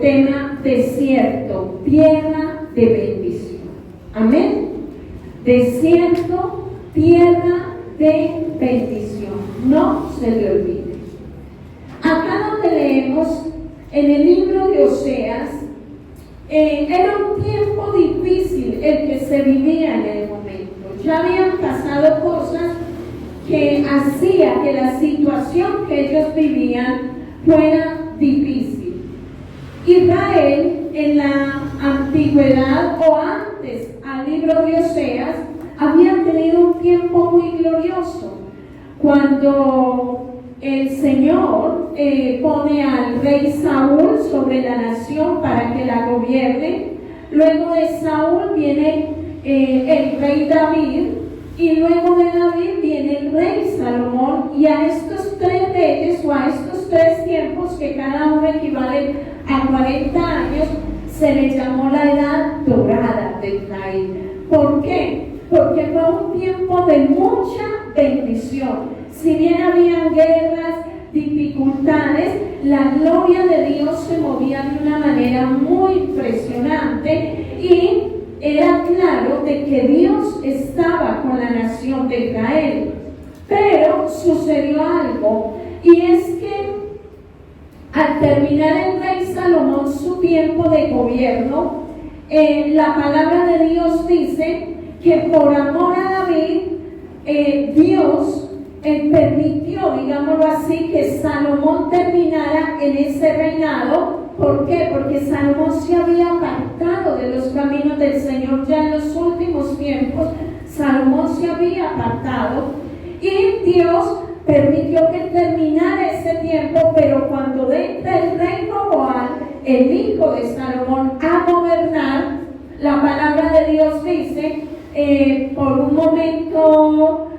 tema desierto, tierra de bendición. Amén. Desierto, tierra de bendición. No se le olvide. Acá donde leemos en el libro de Oseas, era un tiempo difícil el que se vivía en el momento. Ya habían pasado cosas que hacía que la situación que ellos vivían fuera difícil. Israel en la antigüedad o antes al libro de Oseas había tenido un tiempo muy glorioso cuando el Señor pone al rey Saúl sobre la nación para que la gobierne. Luego de Saúl viene el rey David, y luego de David viene el rey Salomón, y a estos tres reyes o a estos tres tiempos, que cada uno equivale a 40 años, se le llamó la edad dorada de Israel. ¿Por qué? Porque fue un tiempo de mucha bendición. Si bien habían guerras, dificultades, la gloria de Dios se movía de una manera muy impresionante, y era claro de que Dios estaba con la nación de Israel. Pero sucedió algo, y es que al terminar el rey Salomón su tiempo de gobierno, la palabra de Dios dice que por amor a David, Dios permitió, digámoslo así, que Salomón terminara en ese reinado. ¿Por qué? Porque Salomón se había apartado de los caminos del Señor. Ya en los últimos tiempos Salomón se había apartado, y Dios permitió que terminara ese tiempo. Pero cuando entra el rey Roboam, el hijo de Salomón, a gobernar, la palabra de Dios dice, por un momento,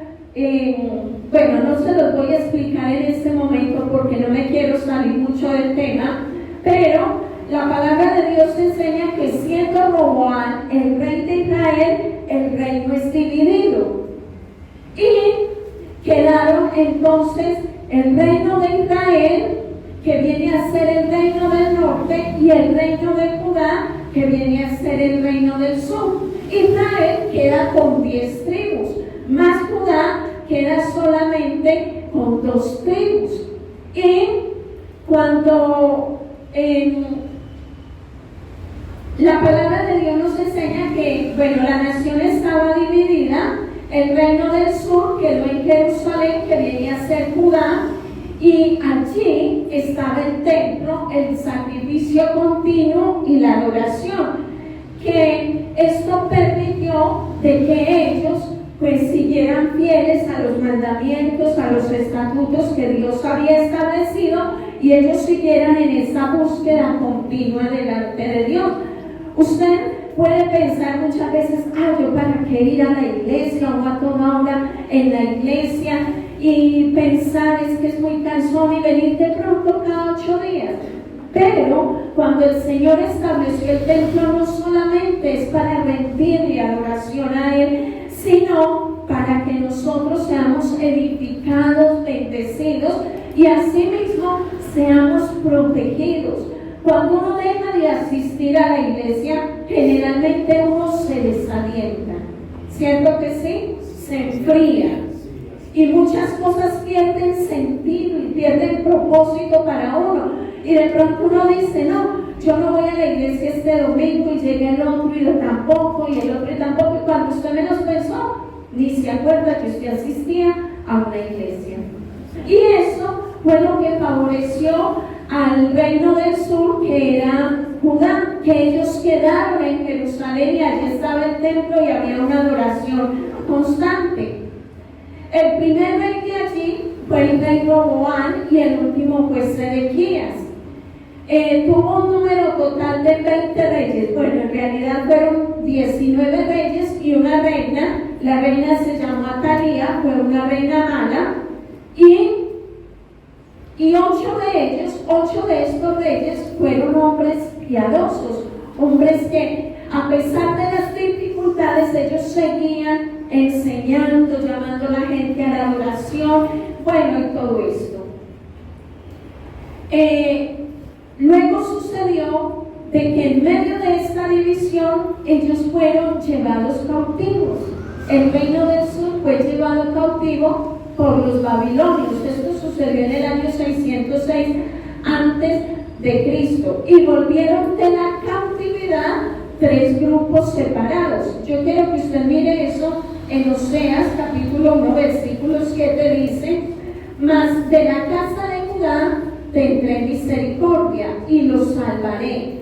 bueno, no se los voy a explicar en este momento porque no me quiero salir mucho del tema, pero la palabra de Dios enseña que siendo Roboam el rey de Israel, el reino es dividido, y quedaron entonces el reino de Israel, que viene a ser el reino del norte, y el reino de Judá, que viene a ser el reino del sur. Israel queda con 10 tribus, más Judá queda solamente con 2 tribus. Y cuando la palabra de Dios nos enseña que, bueno, la nación estaba dividida, el reino del sur quedó en Jerusalén, que venía a ser Judá, y allí estaba el templo, el sacrificio continuo y la adoración, que esto permitió de que ellos pues siguieran fieles a los mandamientos, a los estatutos que Dios había establecido, y ellos siguieran en esa búsqueda continua delante de Dios. Usted puede pensar muchas veces, yo para qué ir a la iglesia o a toda hora en la iglesia, y pensar es que es muy cansón y venir de pronto cada 8 días. Pero cuando el Señor estableció el templo, no solamente es para rendirle adoración a Él, sino para que nosotros seamos edificados, bendecidos, y asimismo seamos protegidos. Cuando uno deja de asistir a la iglesia, generalmente uno se desalienta, ¿cierto que sí? Se enfría, y muchas cosas pierden sentido y pierden propósito para uno, y de pronto uno dice, no, yo no voy a la iglesia este domingo, y llega el otro y el tampoco, y el otro y tampoco, y cuando usted menos pensó, ni se acuerda que usted asistía a una iglesia. Y eso fue lo que favoreció al reino del sur, que era Judá, que ellos quedaron en Jerusalén, y allí estaba el templo y había una adoración constante. El primer rey de allí fue el rey Roboam, y el último fue Sedequías. Tuvo un número total de 20 reyes. Bueno, en realidad fueron 19 reyes y una reina. La reina se llamó Atalía, fue una reina mala, y 8 de estos reyes fueron hombres piadosos, hombres que a pesar de las dificultades ellos seguían enseñando, llamando a la gente a la adoración. 'oración, bueno, y todo esto. Luego sucedió de que en medio de esta división ellos fueron llevados cautivos. El reino del sur fue llevado cautivo por los babilonios. Esto sucedió en el año 606 antes de Cristo. Y volvieron de la cautividad 3 grupos separados. Yo quiero que usted mire eso en Oseas capítulo 1 versículo 7, dice: mas de la casa de Judá tendré misericordia y los salvaré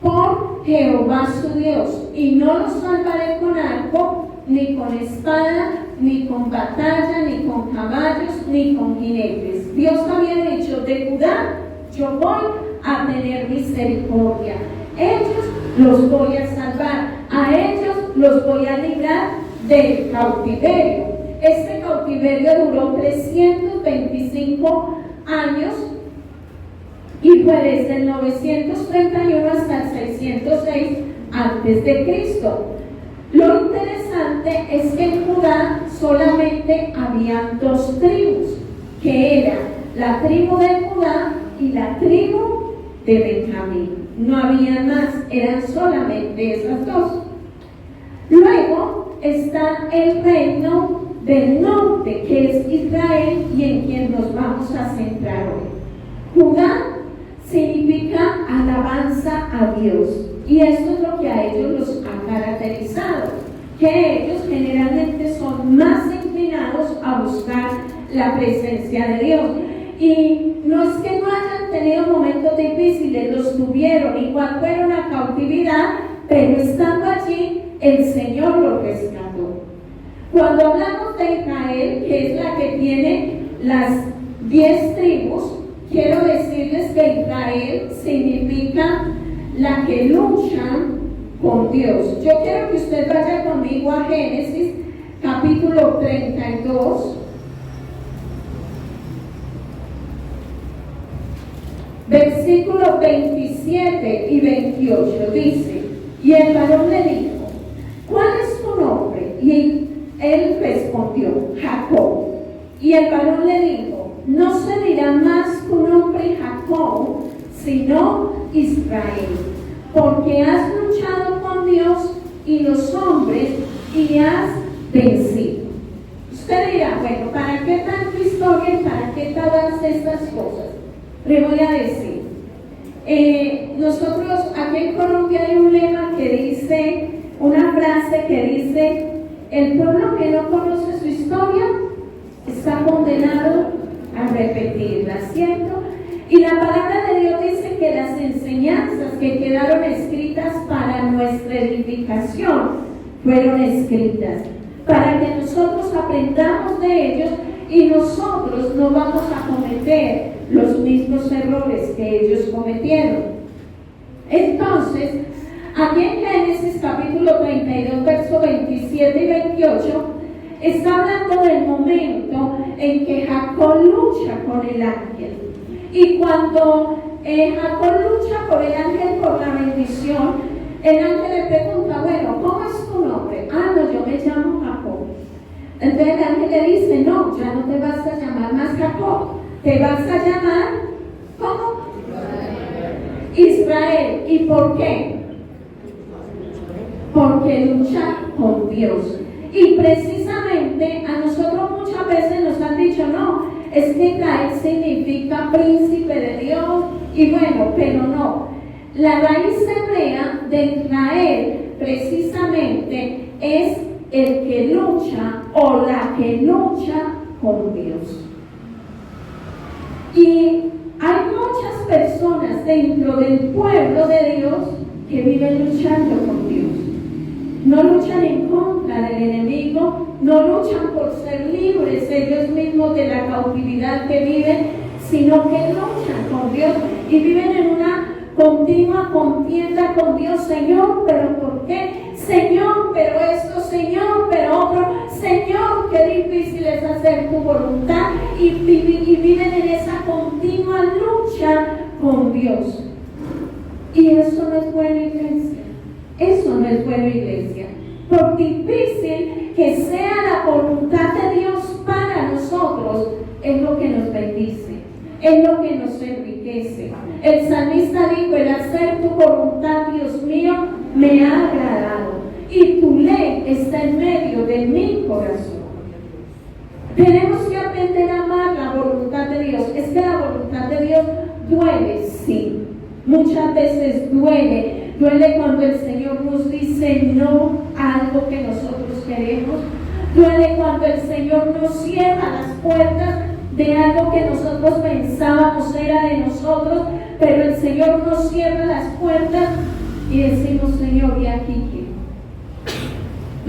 por Jehová su Dios, y no los salvaré con arco, ni con espada, ni con batalla, ni con caballos, ni con jinetes. Dios había dicho: de Judá yo voy a tener misericordia, ellos los voy a salvar, a ellos los voy a librar del cautiverio. Este cautiverio duró 325 años y fue desde el 931 hasta el 606 antes de Cristo. Lo interesante es que en Judá solamente habían 2 tribus, que eran la tribu de Judá y la tribu de Benjamín. No había más, eran solamente esas 2. Luego está el reino del norte, que es Israel, y en quien nos vamos a centrar hoy. Judá significa alabanza a Dios, y esto es lo que a ellos los ha caracterizado, que ellos generalmente son más inclinados a buscar la presencia de Dios. Y no es que no hayan tenido momentos difíciles, los tuvieron, igual fueron a cautividad, pero estando allí el Señor los rescató. Cuando hablamos de Israel, que es la que tiene las 10 tribus, quiero decirles que Israel significa la que lucha con Dios. Yo quiero que usted vaya conmigo a Génesis capítulo 32, versículos 27 y 28, dice: y el varón le dijo: ¿cuál es tu nombre? Y él respondió: Jacob. Y el varón le dijo: no se dirá más tu nombre Jacob, sino Israel, porque has luchado con Dios y los hombres y has vencido. Usted dirá: bueno, ¿para qué tanta historia y para qué todas estas cosas? Le voy a decir, nosotros aquí en Colombia hay un lema que dice, una frase que dice: el pueblo que no conoce su historia está condenado a repetirla, ¿cierto? Y la palabra de Dios dice que las enseñanzas que quedaron escritas para nuestra edificación fueron escritas para que nosotros aprendamos de ellos y nosotros no vamos a cometer los mismos errores que ellos cometieron. Entonces, aquí en Génesis capítulo 32, versos 27 y 28, está hablando del momento en que Jacob lucha con el ángel. Y cuando Jacob lucha por el ángel por la bendición, el ángel le pregunta: bueno, ¿cómo es tu nombre? Ah, no, yo me llamo Jacob. Entonces el ángel le dice: no, ya no te vas a llamar más Jacob, te vas a llamar, ¿cómo? Israel. ¿Y por qué? Porque lucha con Dios. Y precisamente a nosotros muchas veces nos han dicho: no, es que Israel significa príncipe de Dios, y bueno, pero no. La raíz hebrea de Israel precisamente es el que lucha o la que lucha con Dios. Y hay muchas personas dentro del pueblo de Dios que viven luchando con Dios. No luchan en contra del enemigo, no luchan por ser libres ellos mismos de la cautividad que viven, sino que luchan con Dios y viven en una continua contienda con Dios. Señor, ¿pero por qué? Señor, pero esto, Señor, pero otro. Señor, qué difícil es hacer tu voluntad, y viven en esa continua lucha con Dios. Y eso no es buena, iglesia. Eso no es buena, iglesia. Por difícil que sea la voluntad de Dios para nosotros, es lo que nos bendice, es lo que nos enriquece. El salmista dijo: el hacer tu voluntad, Dios mío, me ha agradado, y tu ley está en medio de mi corazón. Tenemos que aprender a amar la voluntad de Dios. Es que la voluntad de Dios duele, sí. Muchas veces duele. Duele cuando el Señor nos dice no a algo que nosotros queremos. Duele cuando el Señor nos cierra las puertas de algo que nosotros pensábamos era de nosotros, pero el Señor nos cierra las puertas y decimos: Señor, ¿y aquí qué?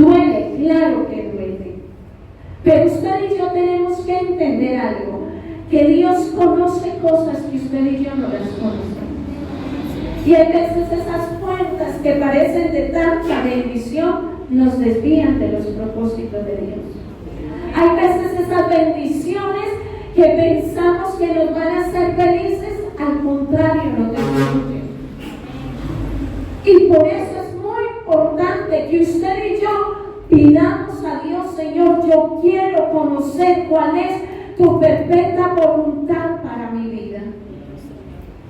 Duele, claro que duele. Pero usted y yo tenemos que entender algo, que Dios conoce cosas que usted y yo no las conocemos. Y a veces esas puertas que parecen de tanta bendición nos desvían de los propósitos de Dios. Hay veces esas bendiciones que pensamos que nos van a hacer felices, al contrario, nos destruyen. Y por eso es muy importante que usted y yo pidamos a Dios: Señor, yo quiero conocer cuál es tu perfecta voluntad para mi vida.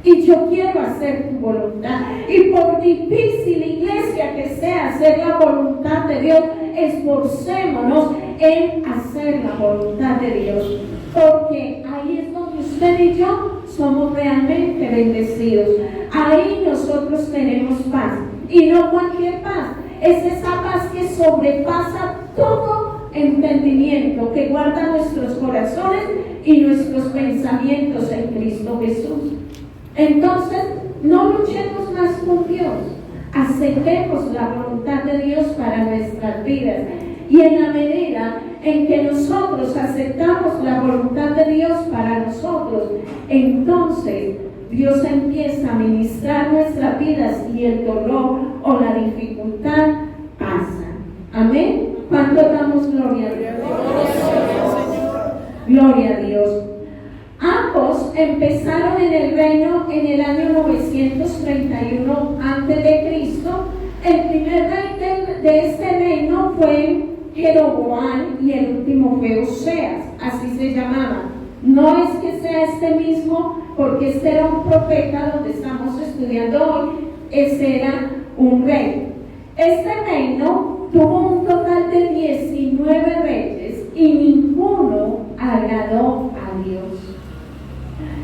Y yo quiero hacer tu voluntad. Y por difícil, iglesia, que sea hacer la voluntad de Dios, esforcémonos en hacer la voluntad de Dios. Porque ahí es donde usted y yo somos realmente bendecidos. Ahí nosotros tenemos paz. Y no cualquier paz. Es esa paz que sobrepasa todo entendimiento, que guarda nuestros corazones y nuestros pensamientos en Cristo Jesús. Entonces, no luchemos más con Dios. Aceptemos la voluntad de Dios para nuestras vidas. Y en la medida en que nosotros aceptamos la voluntad de Dios para nosotros, entonces Dios empieza a ministrar nuestras vidas y el dolor o la dificultad pasa. Amén. ¿Cuánto damos gloria a Dios? Gloria a Dios. Ambos empezaron en el reino en el año 931 a.C. El primer rey de este reino fue Jeroboam y el último fue Oseas, así se llamaba. No es que sea este mismo, porque este era un profeta donde estamos estudiando hoy. Ese era un rey. Este reino tuvo un total de 19 reyes y ninguno agradó a Dios.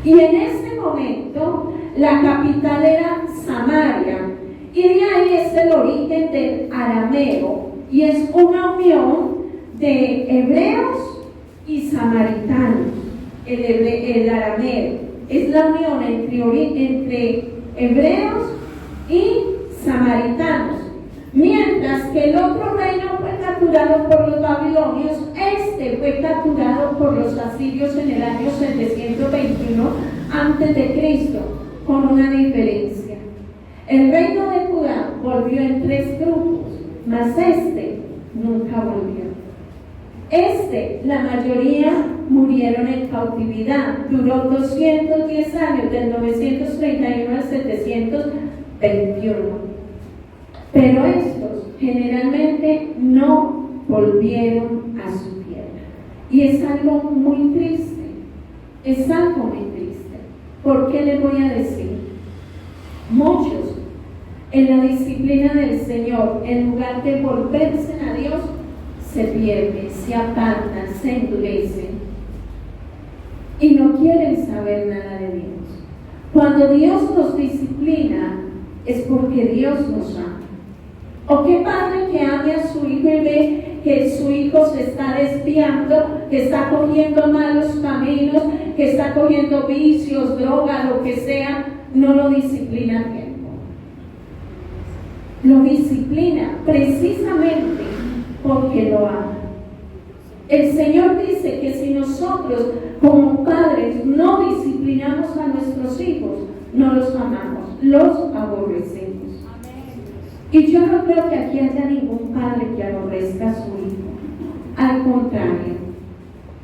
Y en ese momento la capital era Samaria, y de ahí es el origen del arameo, y es una unión de hebreos y samaritanos. El arameo es la unión entre hebreos y samaritanos. Mientras que el otro reino fue capturado por los babilonios, este fue capturado por los asirios en el año 721 a.C., con una diferencia. El reino de Judá volvió en 3 grupos, mas este nunca volvió. La mayoría murieron en cautividad. Duró 210 años, del 931 al 721. Pero estos generalmente no volvieron a su tierra. Y es algo muy triste. Es algo muy triste. ¿Por qué les voy a decir? Muchos, en la disciplina del Señor, en lugar de volverse a Dios, se pierden, se apartan, se endurecen y no quieren saber nada de Dios. Cuando Dios nos disciplina, es porque Dios nos ama. ¿O qué padre que ame a su hijo y ve que su hijo se está desviando, que está cogiendo malos caminos, que está cogiendo vicios, droga, lo que sea, no lo disciplina a tiempo? Lo disciplina precisamente porque lo ama. El Señor dice que si nosotros como padres no disciplinamos a nuestros hijos, no los amamos, los aborrecemos. Y yo no creo que aquí haya ningún padre que aborrezca a su hijo. Al contrario,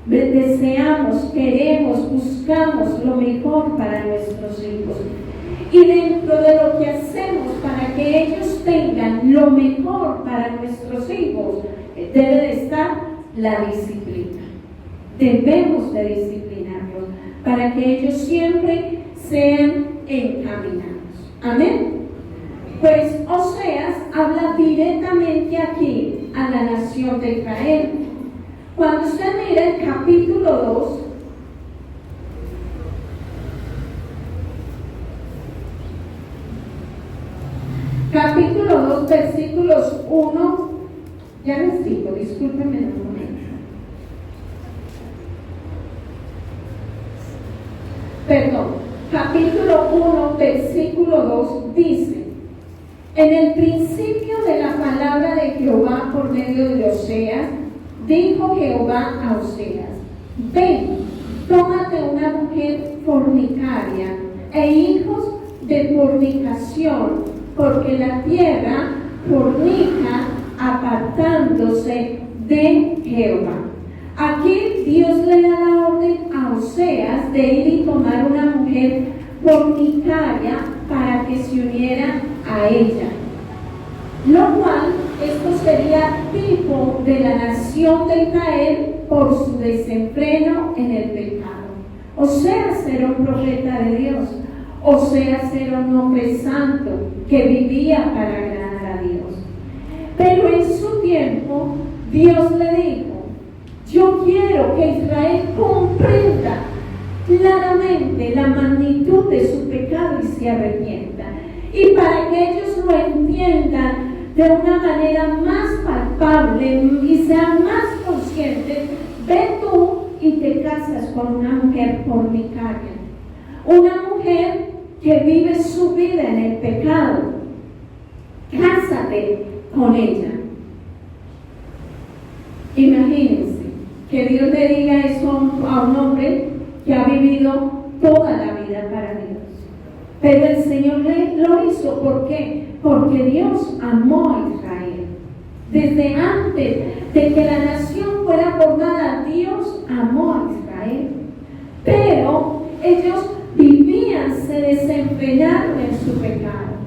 deseamos, queremos, buscamos lo mejor para nuestros hijos. Y dentro de lo que hacemos para que ellos tengan lo mejor para nuestros hijos, debe de estar la disciplina. Debemos de disciplinarlos. para que ellos siempre sean encaminados. Amén. Pues Oseas habla directamente aquí a la nación de Israel. Cuando usted mira el capítulo 2, capítulo 2, versículos 1, ya les digo, discúlpenme un momento. Perdón, capítulo 1, versículo 2 dice: en el principio de la palabra de Jehová por medio de Oseas, dijo Jehová a Oseas: ven, tómate una mujer fornicaria e hijos de fornicación, porque la tierra fornica apartándose de Jehová. Aquí Dios le da la orden a Oseas de ir y tomar una mujer fornicaria para que se uniera a ella, lo cual esto sería tipo de la nación de Israel por su desenfreno en el pecado. Oseas era un profeta de Dios, Oseas era un hombre santo que vivía para agradar a Dios, pero en su tiempo Dios le dijo: yo quiero que Israel comprenda claramente la magnitud de su pecado y se arrepienta. Y para que ellos lo entiendan de una manera más palpable y sean más conscientes, ve tú y te casas con una mujer fornicaria, una mujer que vive su vida en el pecado. Cásate con ella. Imagínense que Dios le diga eso a un hombre que ha vivido toda la vida para Dios. Pero el Señor lo hizo. ¿Por qué? Porque Dios amó a Israel. Desde antes de que la nación fuera formada, Dios amó a Israel. Pero ellos vivían, se desempeñaron en su pecado.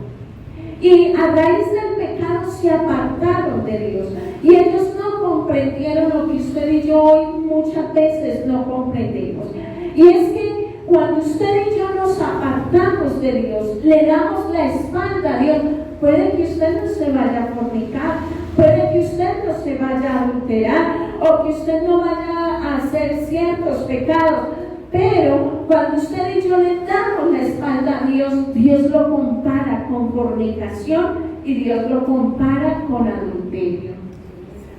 Y a raíz del pecado se apartaron de Dios. Y ellos no comprendieron lo que usted y yo hoy muchas veces no comprendemos. Y es que cuando usted y yo nos apartamos de Dios, le damos la espalda a Dios, puede que usted no se vaya a fornicar, puede que usted no se vaya a adulterar, o que usted no vaya a hacer ciertos pecados, pero cuando usted y yo le damos la espalda a Dios, Dios lo compara con fornicación y Dios lo compara con adulterio,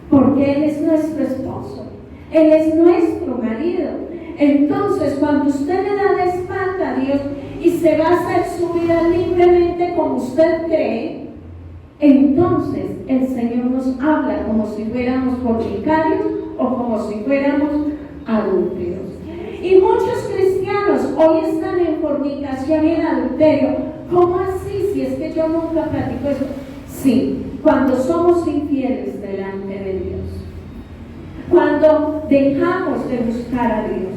porque Él es nuestro esposo, Él es nuestro marido. Entonces, cuando usted le da la espalda a Dios y se va a hacer su vida libremente como usted cree, entonces el Señor nos habla como si fuéramos fornicarios o como si fuéramos adúlteros. Y muchos cristianos hoy están en fornicación y en adulterio. ¿Cómo así? Si es que yo nunca practico eso. Sí, cuando somos infieles delante de Dios, cuando dejamos de buscar a Dios,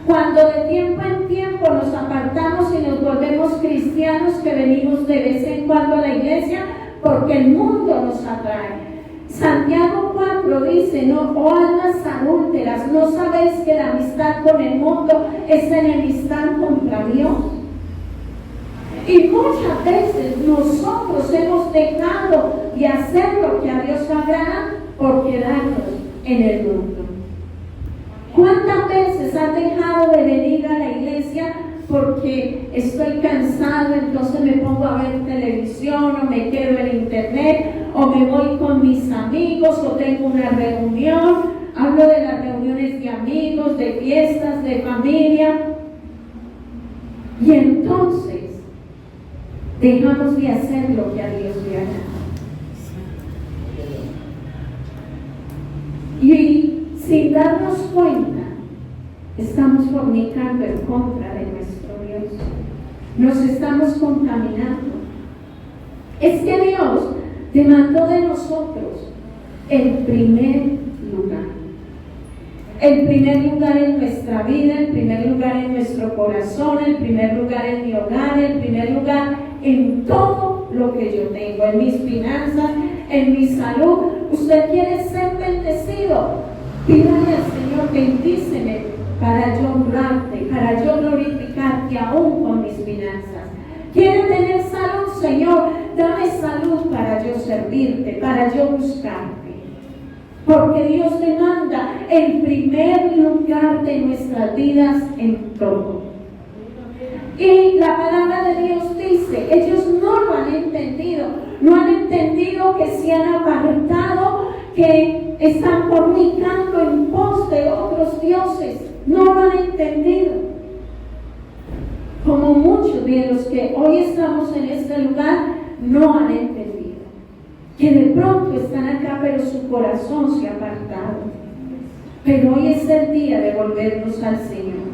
cuando de tiempo en tiempo nos apartamos y nos volvemos cristianos que venimos de vez en cuando a la iglesia porque el mundo nos atrae. Santiago 4 dice: no, oh almas adúlteras, ¿no sabéis que la amistad con el mundo es enemistad contra Dios? Y muchas veces nosotros hemos dejado de hacer lo que a Dios agrada por quedarnos en el mundo. ¿Cuántas veces has dejado de venir a la iglesia porque estoy cansado, entonces me pongo a ver televisión, o me quedo en internet, o me voy con mis amigos, o tengo una reunión? Hablo de las reuniones de amigos, de fiestas, de familia. Y entonces dejamos de hacer lo que a Dios le agrada. Y sin darnos cuenta, estamos fornicando en contra de nuestro Dios. Nos estamos contaminando. Es que Dios demandó de nosotros el primer lugar. El primer lugar en nuestra vida, el primer lugar en nuestro corazón, el primer lugar en mi hogar, el primer lugar en todo lo que yo tengo, en mis finanzas, en mi salud. Usted quiere ser bendecido, pídale al Señor: bendíceme para yo honrarte, para yo glorificarte aún con mis finanzas. Quiero tener salud, Señor, dame salud para yo servirte, para yo buscarte. Porque Dios demanda el primer lugar de nuestras vidas en todo. Y la palabra de Dios dice, ellos no lo han entendido, no han entendido que se han apartado, que están fornicando en pos de otros dioses, no lo han entendido. Como muchos de los que hoy estamos en este lugar no han entendido, que de pronto están acá pero su corazón se ha apartado. Pero hoy es el día de volvernos al Señor.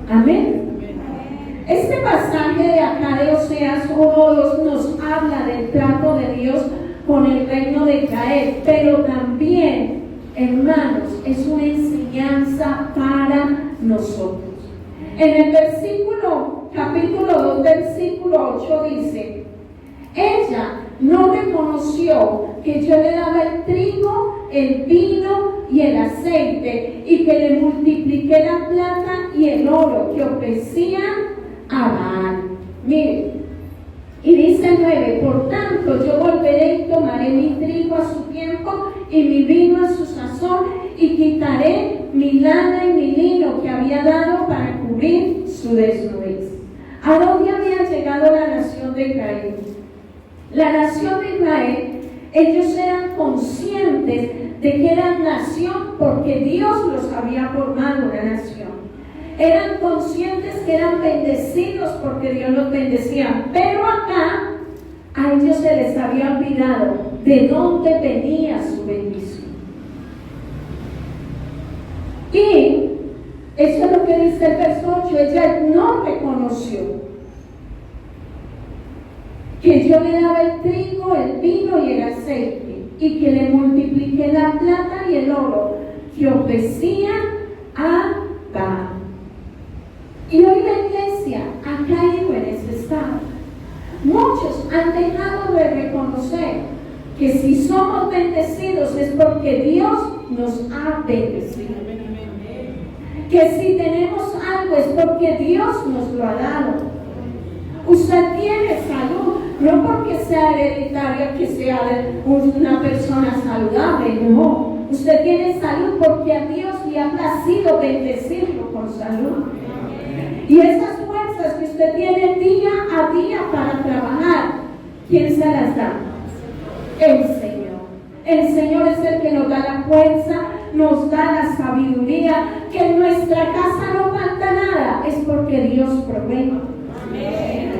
Amén. Este pasaje de acá de Oseas 1:2 nos habla del trato de Dios con el reino de Israel, pero también, hermanos, es una enseñanza para nosotros. En el capítulo 2, versículo 8 dice: ella no reconoció que yo le daba el trigo, el vino y el aceite, y que le multipliqué la plata y el oro que ofrecían a Baal. Miren, y dice 9: por tanto yo volveré y tomaré mi trigo a su tiempo y mi vino a su sazón, y quitaré mi lana y mi lino que había dado para cubrir su desnudez. ¿A dónde había llegado la nación de Israel? La nación de Israel, ellos eran conscientes de que eran nación porque Dios los había formado una nación. Eran conscientes que eran bendecidos porque Dios los bendecía. Pero acá a ellos se les había olvidado de dónde venía su bendición. Y eso es lo que dice el verso 8. Ella no reconoció que yo le daba el trigo, el vino y el aceite, y que le multipliqué la plata y el oro que ofrecían a Baal. Y hoy la iglesia ha caído en ese estado. Muchos han dejado de reconocer que si somos bendecidos es porque Dios nos ha bendecido. Que si tenemos algo es porque Dios nos lo ha dado. Usted tiene salud, no porque sea hereditaria, que sea una persona saludable, no. Usted tiene salud porque a Dios le ha placido bendecirlo con salud. Y esas fuerzas que usted tiene día a día para trabajar, ¿quién se las da? El Señor. El Señor es el que nos da la fuerza, nos da la sabiduría. Que en nuestra casa no falta nada, es porque Dios provee.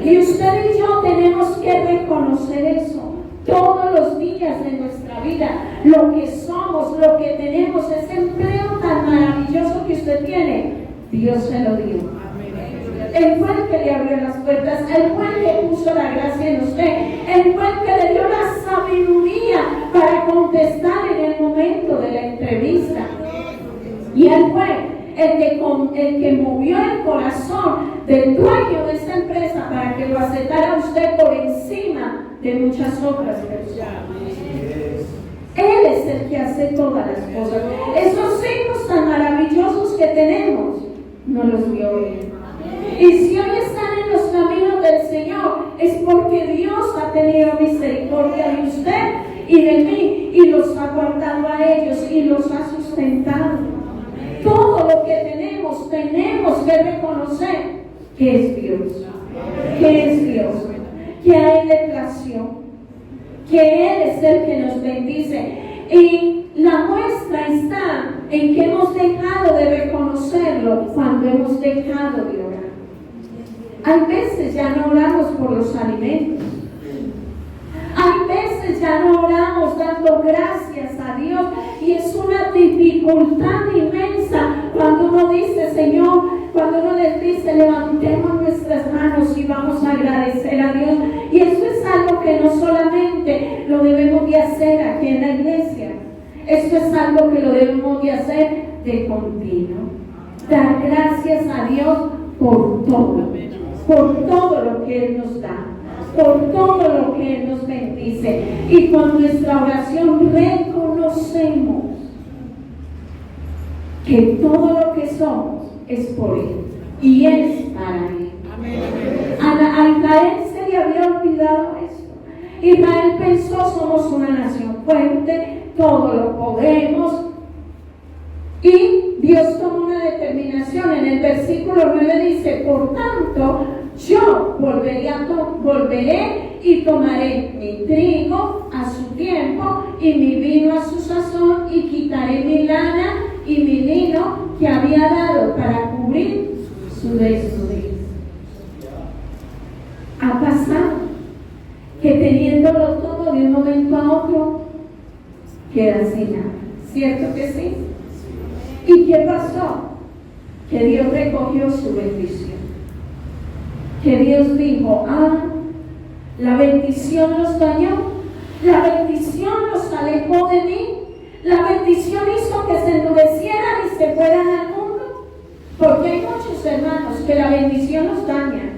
Y usted y yo tenemos que reconocer eso todos los días de nuestra vida. Lo que somos, lo que tenemos, ese empleo tan maravilloso que usted tiene, Dios se lo dio. Él fue el que le abrió las puertas, Él fue el que puso la gracia en usted, Él fue el que le dio la sabiduría para contestar en el momento de la entrevista. Y Él fue el que movió el corazón del dueño de esa empresa para que lo aceptara a usted por encima de muchas otras personas. Él es el que hace todas las cosas. Esos hijos tan maravillosos que tenemos, no los dio Él. Y si hoy están en los caminos del Señor, es porque Dios ha tenido misericordia de usted y de mí, y los ha guardado a ellos y los ha sustentado. Todo lo que tenemos que reconocer que es Dios, que a Él le plació, que Él es el que nos bendice. Y la muestra está en que hemos dejado de reconocerlo cuando hemos dejado de orar. Hay veces ya no oramos por los alimentos. Hay veces ya no oramos dando gracias a Dios, y es una dificultad inmensa cuando uno dice, Señor, cuando uno les dice, levantemos nuestras manos y vamos a agradecer a Dios. Y eso es algo que no solamente lo debemos de hacer aquí en la iglesia, esto es algo que lo debemos de hacer de continuo. Dar gracias a Dios por todo lo que Él nos da, por todo lo que Él nos bendice. Y con nuestra oración reconocemos que todo lo que somos es por Él y es para Él. A Israel se le había olvidado esto. Israel pensó: somos una nación fuerte, todo lo podemos. Y Dios tomó una determinación. En el versículo 9 dice: por tanto, yo volveré y tomaré mi trigo a su tiempo y mi vino a su sazón, y quitaré mi lana y mi lino que había dado para cubrir su desnudez. Ha pasado que teniéndolo todo, de un momento a otro queda sin nada. ¿Cierto que sí? ¿Y qué pasó? Que Dios recogió su bendición. Que Dios dijo: la bendición los dañó, la bendición los alejó de mí, la bendición hizo que se endurecieran y se fueran al mundo. Porque hay muchos hermanos que la bendición los daña.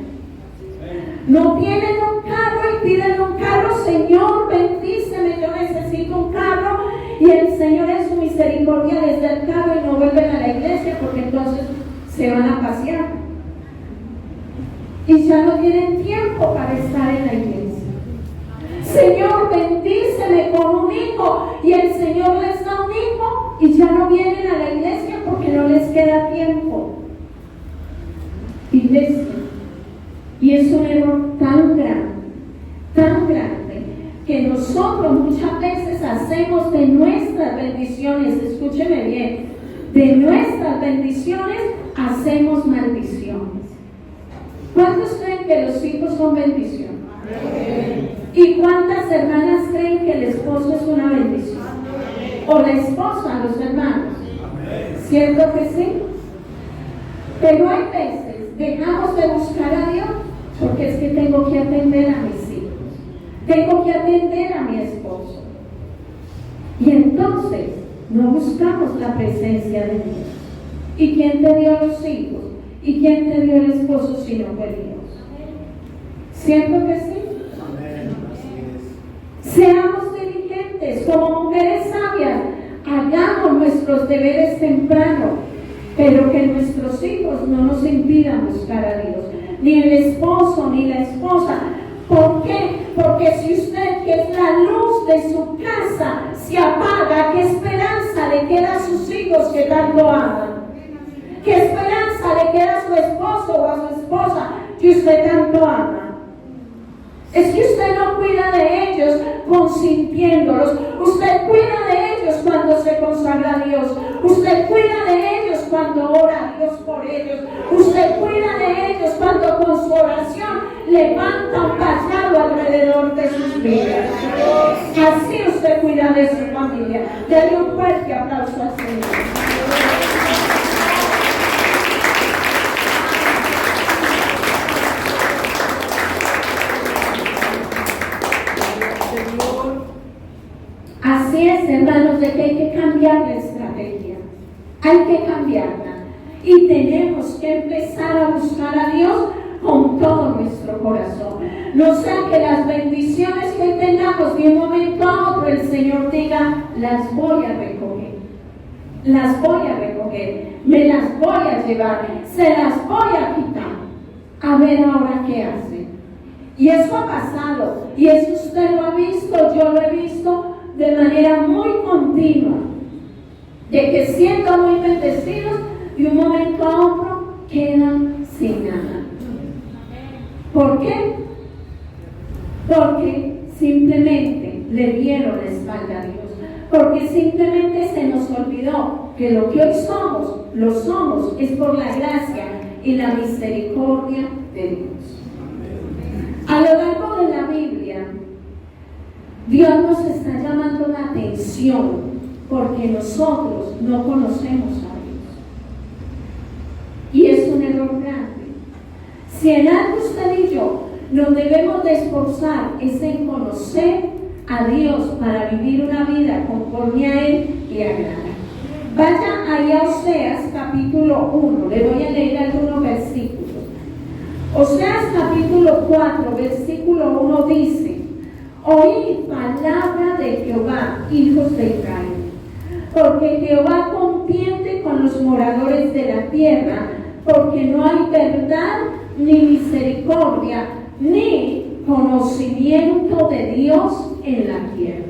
No tienen un carro y piden un carro: Señor, bendíceme, yo necesito un carro. Y el Señor en su misericordia les da el carro y no vuelven a la iglesia, porque entonces se van a pasear. Y ya no tienen tiempo para estar en la iglesia. Señor, bendíceme con un hijo, y el Señor les da un hijo y ya no vienen a la iglesia porque no les queda tiempo. Iglesia. Y es un error tan grande, que nosotros muchas veces hacemos de nuestras bendiciones, escúcheme bien, de nuestras bendiciones hacemos maldiciones. ¿Cuántos creen que los hijos son bendición? ¿Y cuántas hermanas creen que el esposo es una bendición? ¿O la esposa, los hermanos? ¿Cierto que sí? Pero hay veces dejamos de buscar a Dios porque es que tengo que atender a mis hijos, tengo que atender a mi esposo, y entonces no buscamos la presencia de Dios. ¿Y quién te dio los hijos? ¿Y quién te dio el esposo si no fue Dios? ¿Cierto que sí? Seamos diligentes como mujeres sabias, hagamos nuestros deberes temprano, pero que nuestros hijos no nos impidan buscar a Dios, ni el esposo ni la esposa. ¿Por qué? Porque si usted, que es la luz de su casa, se apaga, ¿qué esperanza le queda a sus hijos que tanto aman? ¿Qué esperanza le queda a su esposo o a su esposa que usted tanto ama? Es que usted no cuida de ellos consintiéndolos. Usted cuida de ellos cuando se consagra a Dios. Usted cuida de ellos cuando ora a Dios por ellos. Usted cuida de ellos cuando con su oración levanta un vallado alrededor de sus vidas. Así usted cuida de su familia. Denle un fuerte aplauso al Señor. Así es, hermanos, de que hay que cambiar la estrategia, hay que cambiarla, y tenemos que empezar a buscar a Dios con todo nuestro corazón. No sea que las bendiciones que tengamos de un momento a otro el Señor diga: las voy a recoger, las voy a recoger, me las voy a llevar, se las voy a quitar. A ver ahora qué hace. Y eso ha pasado, y eso usted lo ha visto, yo lo he visto de manera muy continua, de que siendo muy bendecidos, de un momento a otro quedan sin nada. ¿Por qué? Porque simplemente le dieron la espalda a Dios, porque simplemente se nos olvidó que lo que hoy somos, lo somos, es por la gracia y la misericordia de Dios. A lo largo de la Biblia, Dios nos está llamando la atención porque nosotros no conocemos a Dios. Y es un error grande. Si en algo usted y yo nos debemos de esforzar es en conocer a Dios para vivir una vida conforme a Él y agrada. Vaya ahí a Oseas capítulo 1, le voy a leer algunos versículos. Oseas capítulo 4, versículo 1 dice: oíd palabra de Jehová, hijos de Israel, porque Jehová contiende con los moradores de la tierra, porque no hay verdad ni misericordia ni conocimiento de Dios en la tierra.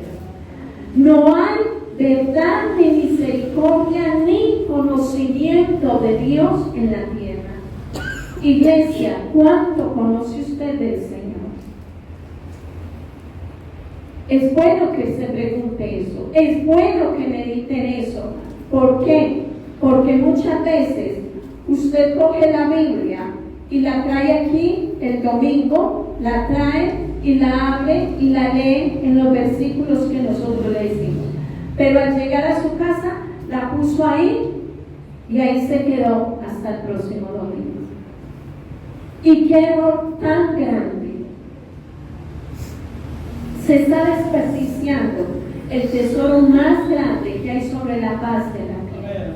No hay verdad ni misericordia ni conocimiento de Dios en la tierra. Iglesia, ¿cuánto conoce usted del Señor? Es bueno que se pregunte eso, es bueno que medite en eso. ¿Por qué? Porque muchas veces usted coge la Biblia y la trae aquí el domingo, la trae y la abre y la lee en los versículos que nosotros le decimos. Pero al llegar a su casa, la puso ahí y ahí se quedó hasta el próximo domingo. Y qué error tan grande. Se está desperdiciando el tesoro más grande que hay sobre la faz de la tierra.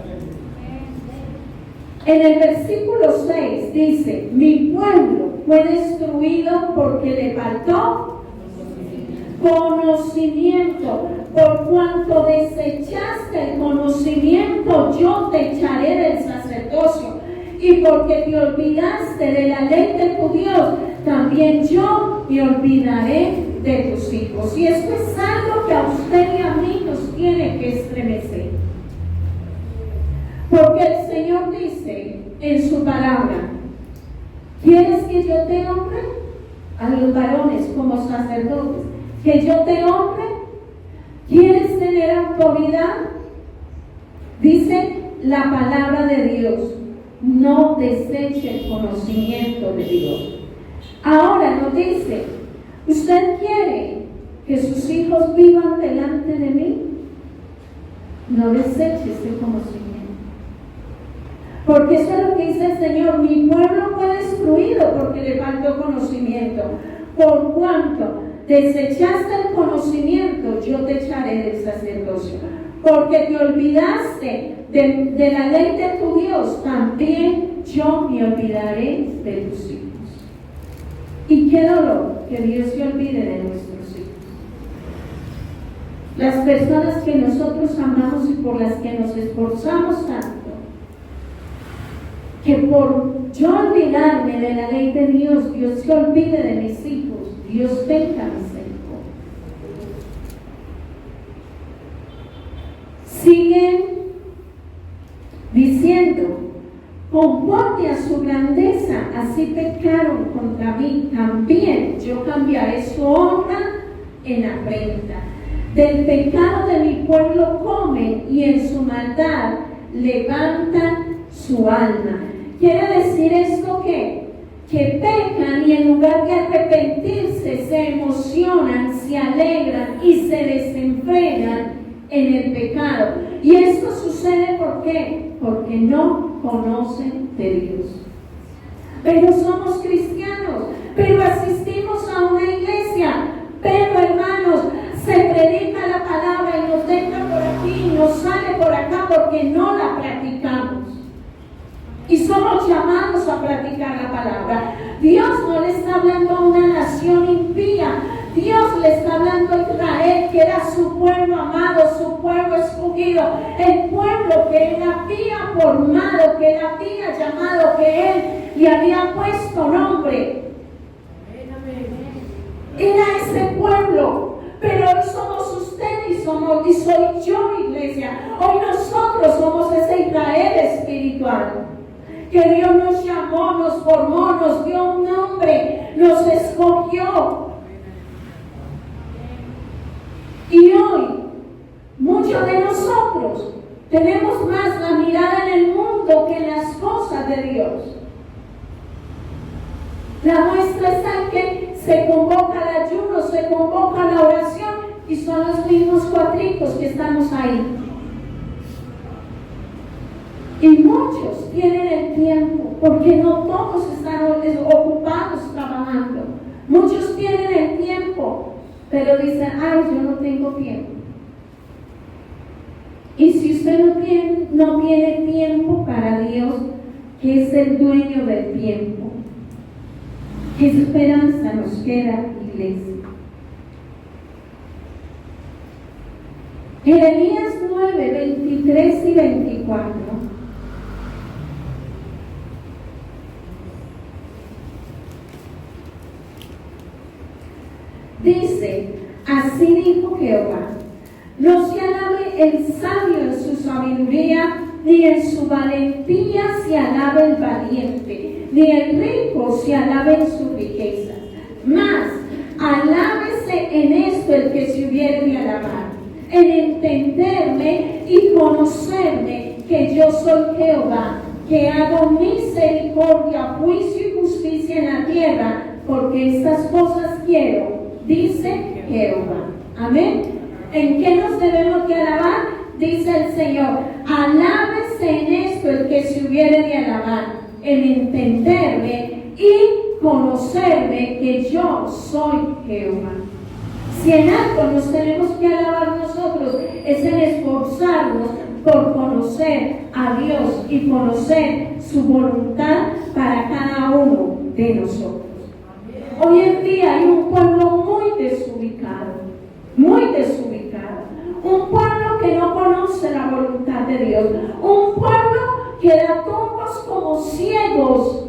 En el versículo 6 dice: mi pueblo fue destruido porque le faltó conocimiento. Por cuanto desechaste el conocimiento, yo te echaré del sacerdocio. Y porque te olvidaste de la ley de tu Dios, también yo me olvidaré de tus hijos. Y esto es algo que a usted y a mí nos tiene que estremecer. Porque el Señor dice en su palabra: ¿quieres que yo te honre? A los varones como sacerdotes, que yo te honre. ¿Quieres tener autoridad? Dice la palabra de Dios: no deseche el conocimiento de Dios. Ahora nos dice: ¿usted quiere que sus hijos vivan delante de mí? No deseche este conocimiento. Porque eso es lo que dice el Señor: mi pueblo fue destruido porque le faltó conocimiento. Por cuanto desechaste el conocimiento, yo te echaré del sacerdocio. Porque te olvidaste de la ley de tu Dios, también yo me olvidaré de tus hijos. Y qué dolor que Dios se olvide de nuestros hijos. Las personas que nosotros amamos y por las que nos esforzamos tanto, que por yo olvidarme de la ley de Dios, Dios se olvide de mis hijos. Dios tenga misericordia. Siguen diciendo: conforme a su grandeza, así pecaron contra mí, también yo cambiaré su honra en afrenta. Del pecado de mi pueblo comen y en su maldad levantan su alma. Quiere decir esto que pecan y en lugar de arrepentirse se emocionan, se alegran y se desenfrenan en el pecado. Y esto sucede ¿por qué? Porque no conocen de Dios. Pero somos cristianos, pero asistimos a una iglesia, pero hermanos, se predica la palabra y nos entra por aquí y nos sale por acá porque no la practicamos. Y somos llamados a practicar la palabra. Dios no le está hablando a una nación impía. Dios le está hablando a Israel, que era su pueblo amado, su pueblo escogido, el pueblo que él había formado, que él había llamado, que él le había puesto nombre. Era ese pueblo. Pero hoy somos usted y soy yo, iglesia. Hoy nosotros somos ese Israel espiritual. Que Dios nos llamó, nos formó, nos dio un nombre, nos escogió. Y hoy, muchos de nosotros tenemos más la mirada en el mundo que en las cosas de Dios. La muestra está en que se convoca el ayuno, se convoca la oración y son los mismos cuatritos que estamos ahí. Y muchos tienen el tiempo, porque no todos están ocupados trabajando. Muchos tienen el tiempo, pero dicen: ay, yo no tengo tiempo. Y si usted no tiene tiempo para Dios, que es el dueño del tiempo, ¿qué esperanza nos queda, iglesia? Jeremías 9, 23 y 24. Dice, así dijo Jehová, no se alabe el sabio en su sabiduría, ni en su valentía se alabe el valiente, ni el rico se alabe en sus riquezas. Mas, alábese en esto el que se hubiere de alabar, en entenderme y conocerme que yo soy Jehová, que hago misericordia, juicio y justicia en la tierra, porque estas cosas quiero, dice Jehová. Amén. ¿En qué nos debemos de alabar? Dice el Señor, alábese en esto el que se hubiere de alabar, en entenderme y conocerme que yo soy Jehová. Si en algo nos tenemos que alabar nosotros, es en esforzarnos por conocer a Dios y conocer su voluntad para cada uno de nosotros. Hoy en día hay un pueblo muy desubicado, un pueblo que no conoce la voluntad de Dios, un pueblo que da tumbos como ciegos,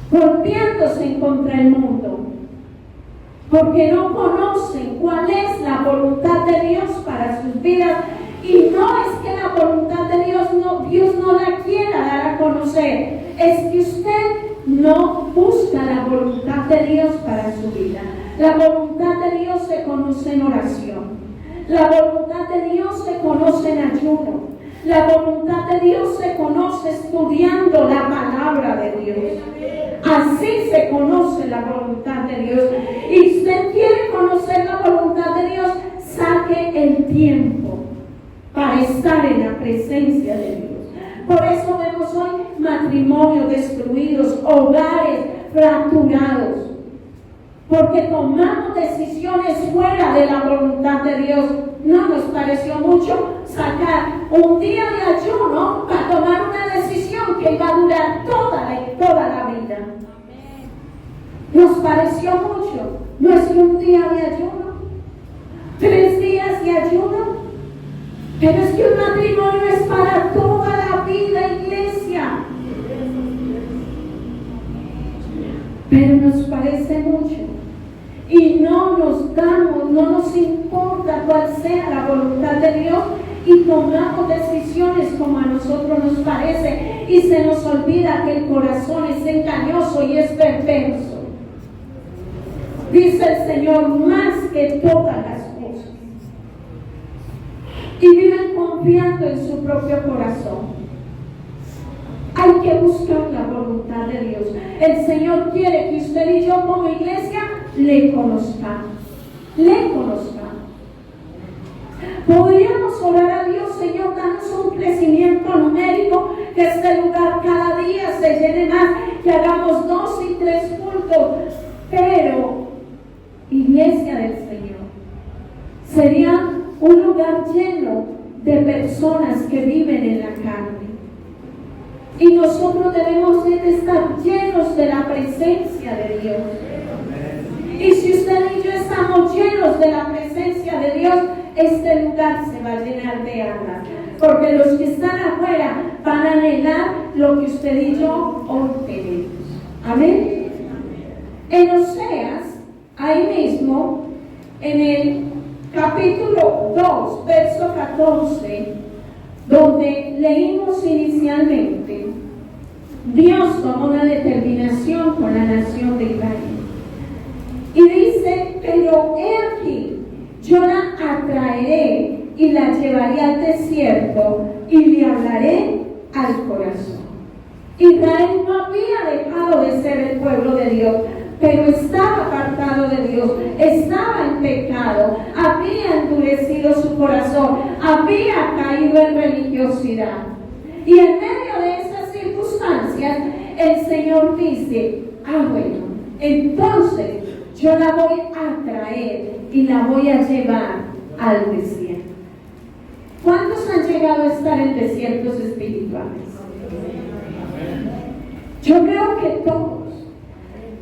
golpeándose contra el mundo, porque no conocen cuál es la voluntad de Dios para sus vidas. Y no es que la voluntad de Dios no la quiera dar a conocer, es que usted no busca la voluntad de Dios para su vida. La voluntad de Dios se conoce en oración, la voluntad de Dios se conoce en ayuno, la voluntad de Dios se conoce estudiando la palabra de Dios. Así se conoce la voluntad de Dios. Y usted quiere conocer la voluntad de Dios, saque el tiempo para estar en la presencia de Dios. Por eso vemos hoy matrimonios destruidos, hogares fracturados, porque tomamos decisiones fuera de la voluntad de Dios. No nos pareció mucho sacar un día de ayuno para tomar una decisión que iba a durar toda la vida. Nos pareció mucho. No es un día de ayuno, 3 días de ayuno. Pero es que un matrimonio es para toda la vida, iglesia. Pero nos parece mucho. Y no nos importa cuál sea la voluntad de Dios, y tomamos decisiones como a nosotros nos parece, y se nos olvida que el corazón es engañoso y es perverso. Dice el Señor, más que todas las cosas. Y viven confiando en su propio corazón. Hay que buscar la voluntad de Dios. El Señor quiere que usted y yo como iglesia le conozcamos. Podríamos orar a Dios, Señor, danos un crecimiento numérico, que este lugar cada día se llene más, que hagamos 2 y 3 cultos. Pero, iglesia del Señor, sería un lugar lleno de personas que viven en la carne. Y nosotros debemos de estar llenos de la presencia de Dios. Y si usted y yo estamos llenos de la presencia de Dios, este lugar se va a llenar de almas. Porque los que están afuera van a anhelar lo que usted y yo hoy tenemos. Amén. En Oseas, ahí mismo, en el capítulo 2, verso 14, donde leímos inicialmente, Dios tomó una determinación con la nación de Israel. Y dice, pero he aquí, yo la atraeré y la llevaré al desierto y le hablaré al corazón. Israel no había dejado de ser el pueblo de Dios, pero estaba apartado de Dios, estaba en pecado, había endurecido su corazón, había caído en religiosidad. Y en medio de esas circunstancias, el Señor dice, bueno, entonces yo la voy a traer y la voy a llevar al desierto. ¿Cuántos han llegado a estar en desiertos espirituales? Yo creo que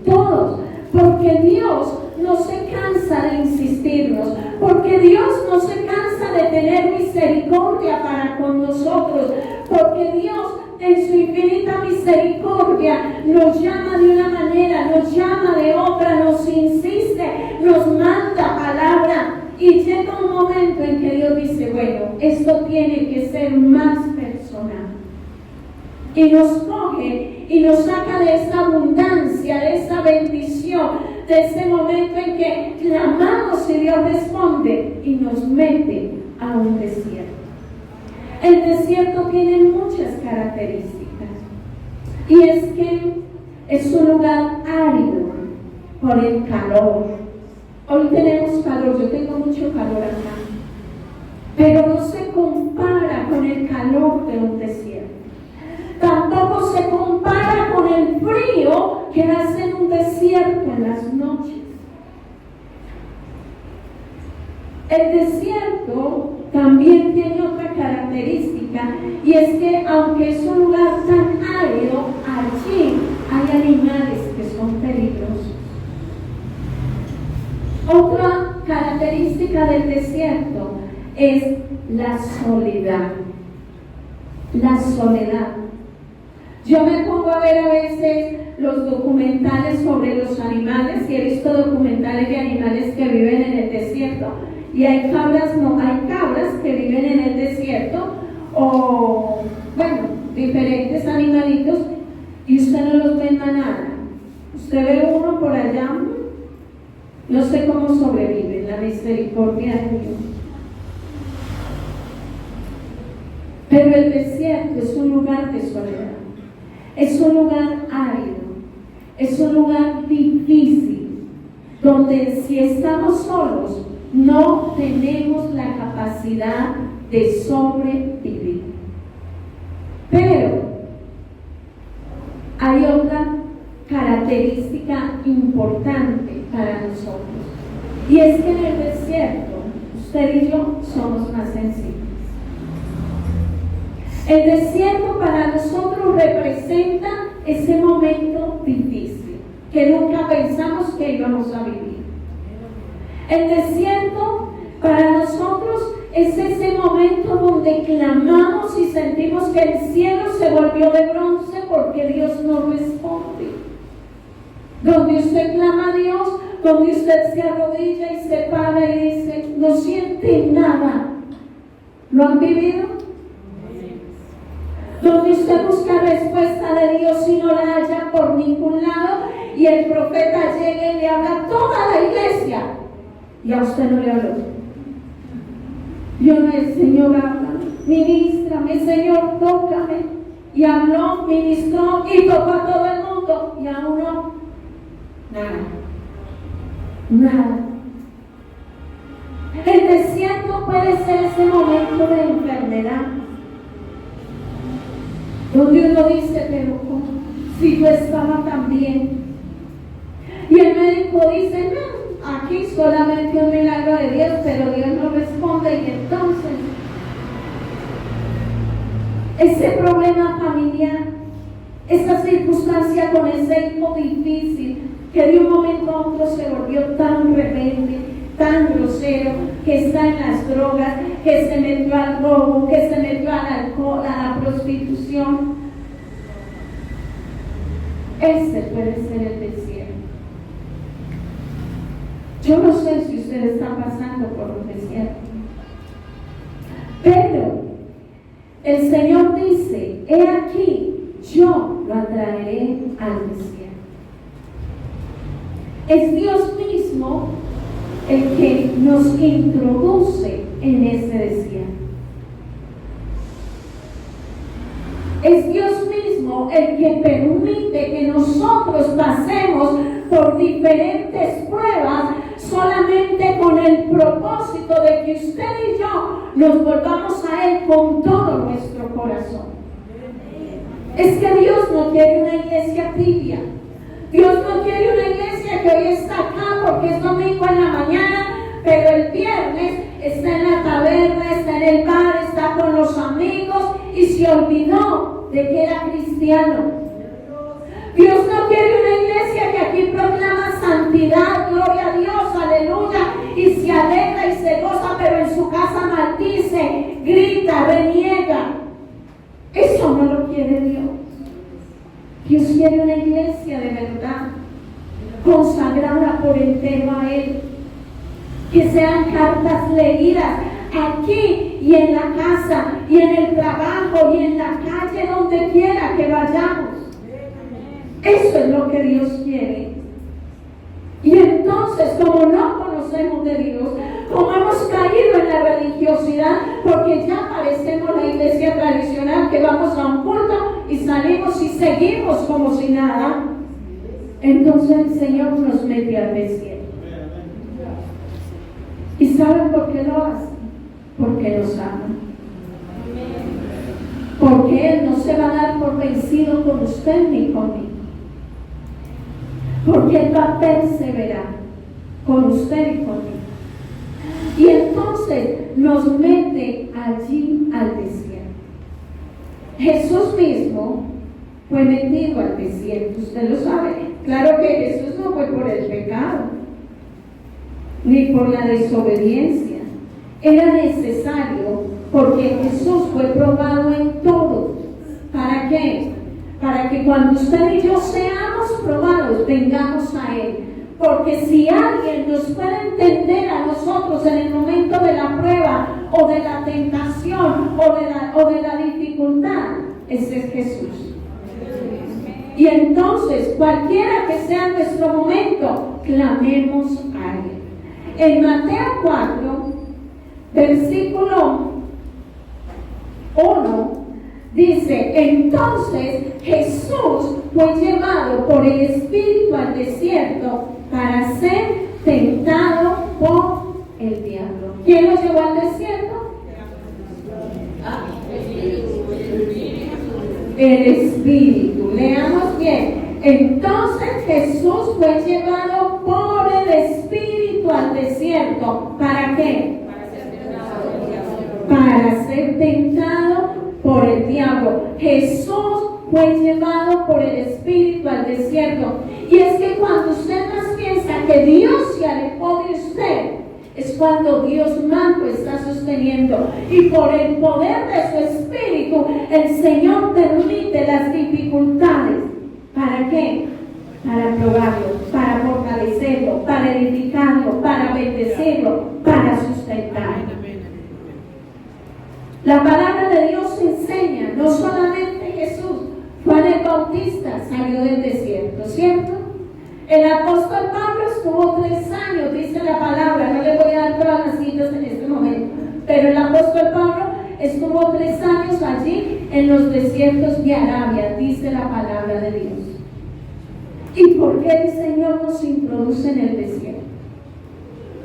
todos, porque Dios no se cansa de insistirnos, porque Dios no se cansa de tener misericordia para con nosotros, porque Dios en su infinita misericordia nos llama de una manera, nos llama de otra, nos insiste, nos momento en que Dios dice, bueno, esto tiene que ser más personal. Y nos coge y nos saca de esa abundancia, de esa bendición, de ese momento en que clamamos y Dios responde y nos mete a un desierto. El desierto tiene muchas características. Y es que es un lugar árido por el calor. Hoy tenemos calor, yo tengo mucho calor acá, pero no se compara con el calor de un desierto. Tampoco se compara con el frío que hace en un desierto en las noches. El desierto también tiene otra característica, y es que aunque es un lugar tan árido, allí hay animales que son peligrosos. Otra característica del desierto es la soledad. La soledad. Yo me pongo a ver a veces los documentales sobre los animales, y he visto documentales de animales que viven en el desierto, y hay cabras que viven en el desierto, o bueno, diferentes animalitos, y usted no los ve en manada. Usted ve uno por allá, no sé cómo sobreviven, la misericordia de Dios. Pero el desierto es un lugar de soledad, es un lugar árido, es un lugar difícil, donde si estamos solos no tenemos la capacidad de sobrevivir. Pero hay otra característica importante para nosotros, y es que en el desierto usted y yo somos más sensibles. El desierto para nosotros representa ese momento difícil que nunca pensamos que íbamos a vivir. El desierto para nosotros es ese momento donde clamamos y sentimos que el cielo se volvió de bronce porque Dios no responde. Donde usted clama a Dios, donde usted se arrodilla y se para y dice, no siente nada. ¿Lo han vivido? Donde usted busca respuesta de Dios y no la halla por ningún lado, y el profeta llega y le habla a toda la iglesia, y a usted no le habló. Yo no, el Señor habla, ministrame, Señor, tócame, y habló, ministró y tocó a todo el mundo, y a uno nada. El desierto puede ser ese momento de enfermedad, donde uno dice, pero ¿cómo? Si yo estaba tan bien. Y el médico dice, no, aquí solamente un milagro de Dios, pero Dios no responde. Y entonces, ese problema familiar, esa circunstancia con ese hijo difícil, que de un momento a otro se volvió tan rebelde, tan grosero, que está en las drogas, que se metió al robo, que se metió al alcohol, a la prostitución. Ese puede ser el desierto. Yo no sé si usted está pasando por un desierto, pero el Señor dice, he aquí, yo lo atraeré al desierto. Es Dios mismo el que nos introduce en ese desierto. Es Dios mismo el que permite que nosotros pasemos por diferentes pruebas solamente con el propósito de que usted y yo nos volvamos a Él con todo nuestro corazón. Es que Dios no quiere una iglesia tibia. Dios no quiere una iglesia que hoy está acá porque es domingo en la mañana, pero el viernes está en la taberna, está en el bar, está con los amigos y se olvidó de que era cristiano. Dios no quiere una iglesia que aquí proclama santidad, gloria a Dios, aleluya, y se alegra y se goza, pero en su casa maldice, grita, reniega. Eso no lo quiere Dios. Dios quiere una iglesia de verdad, consagrada por entero a Él, que sean cartas leídas aquí y en la casa y en el trabajo y en la calle, donde quiera que vayamos. Eso es lo que Dios quiere. Y entonces, como no conocemos de Dios, como hemos caído en la religiosidad, porque ya parecemos la iglesia tradicional, que vamos a un culto y salimos y seguimos como si nada, entonces el Señor nos mete al desierto. ¿Y saben por qué lo hace? Porque nos ama. Porque Él no se va a dar por vencido con usted ni conmigo. Porque Él va a perseverar con usted y conmigo. Y entonces nos mete allí al desierto. Jesús mismo fue metido al desierto, usted lo sabe. Claro que Jesús no fue por el pecado, ni por la desobediencia. Era necesario, porque Jesús fue probado en todo. ¿Para qué? Para que cuando usted y yo seamos probados, vengamos a Él. Porque si alguien nos puede entender a nosotros en el momento de la prueba, o de la tentación, o de la dificultad, ese es Jesús. Y entonces, cualquiera que sea nuestro momento, clamemos a Él. En Mateo 4, versículo 1, dice: entonces Jesús fue llevado por el Espíritu al desierto para ser tentado por el diablo. ¿Quién lo llevó al desierto? El Espíritu. Leamos bien. Entonces Jesús fue llevado por el Espíritu al desierto. ¿Para qué? Para ser tentado por el diablo. Jesús fue llevado por el Espíritu al desierto. Y es que cuando usted más piensa que Dios se alejó de usted, es cuando Dios más lo está sosteniendo. Y por el poder de su Espíritu, el Señor permite las dificultades. ¿Para qué? Para probarlo, para fortalecerlo, para edificarlo, para bendecirlo, para sustentarlo. La palabra de Dios enseña, no solamente Jesús, Juan el Bautista salió del desierto, ¿cierto? El apóstol Pablo estuvo 3 años, dice la palabra, no le voy a dar todas las citas en este momento, pero el apóstol Pablo estuvo 3 años allí en los desiertos de Arabia, dice la palabra de Dios. ¿Y por qué el Señor nos introduce en el desierto?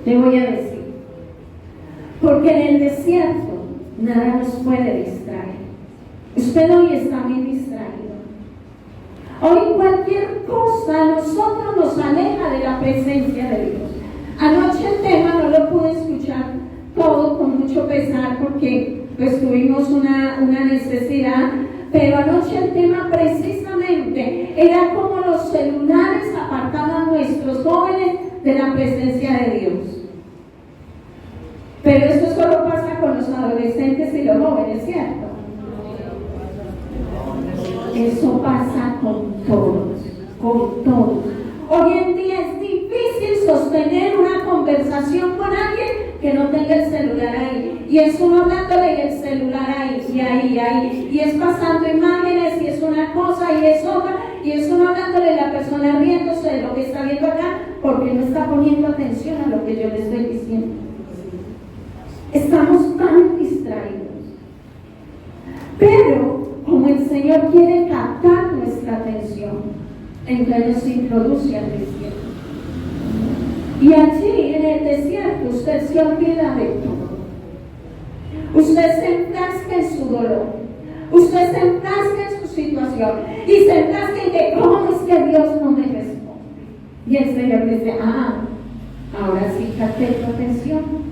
Le voy a decir, porque en el desierto nada nos puede distraer. Usted hoy está muy distraído. Hoy cualquier cosa a nosotros nos aleja de la presencia de Dios. Anoche el tema no lo pude escuchar todo con mucho pesar porque pues tuvimos una necesidad, pero anoche el tema precisamente era como los celulares apartaban a nuestros jóvenes de la presencia de Dios. Pero esto solo pasa con los adolescentes y los jóvenes, ¿cierto? Eso pasa con todos, con todos. Hoy en día es difícil sostener una conversación con alguien que no tenga el celular ahí. Y es uno hablándole y el celular ahí, y ahí. Y es pasando imágenes, y es una cosa, y es otra. Y es uno hablándole y la persona riéndose de lo que está viendo acá, porque no está poniendo atención a lo que yo le estoy diciendo. Estamos tan distraídos. Pero como el Señor quiere captar nuestra atención, entonces nos introduce al desierto. Y allí en el desierto usted se olvida de todo. Usted se enfrasca en su dolor. Usted se enfrasca en su situación. Y se enfrasca en que cómo es que Dios no me responde. Y el Señor dice, ahora sí capté tu atención.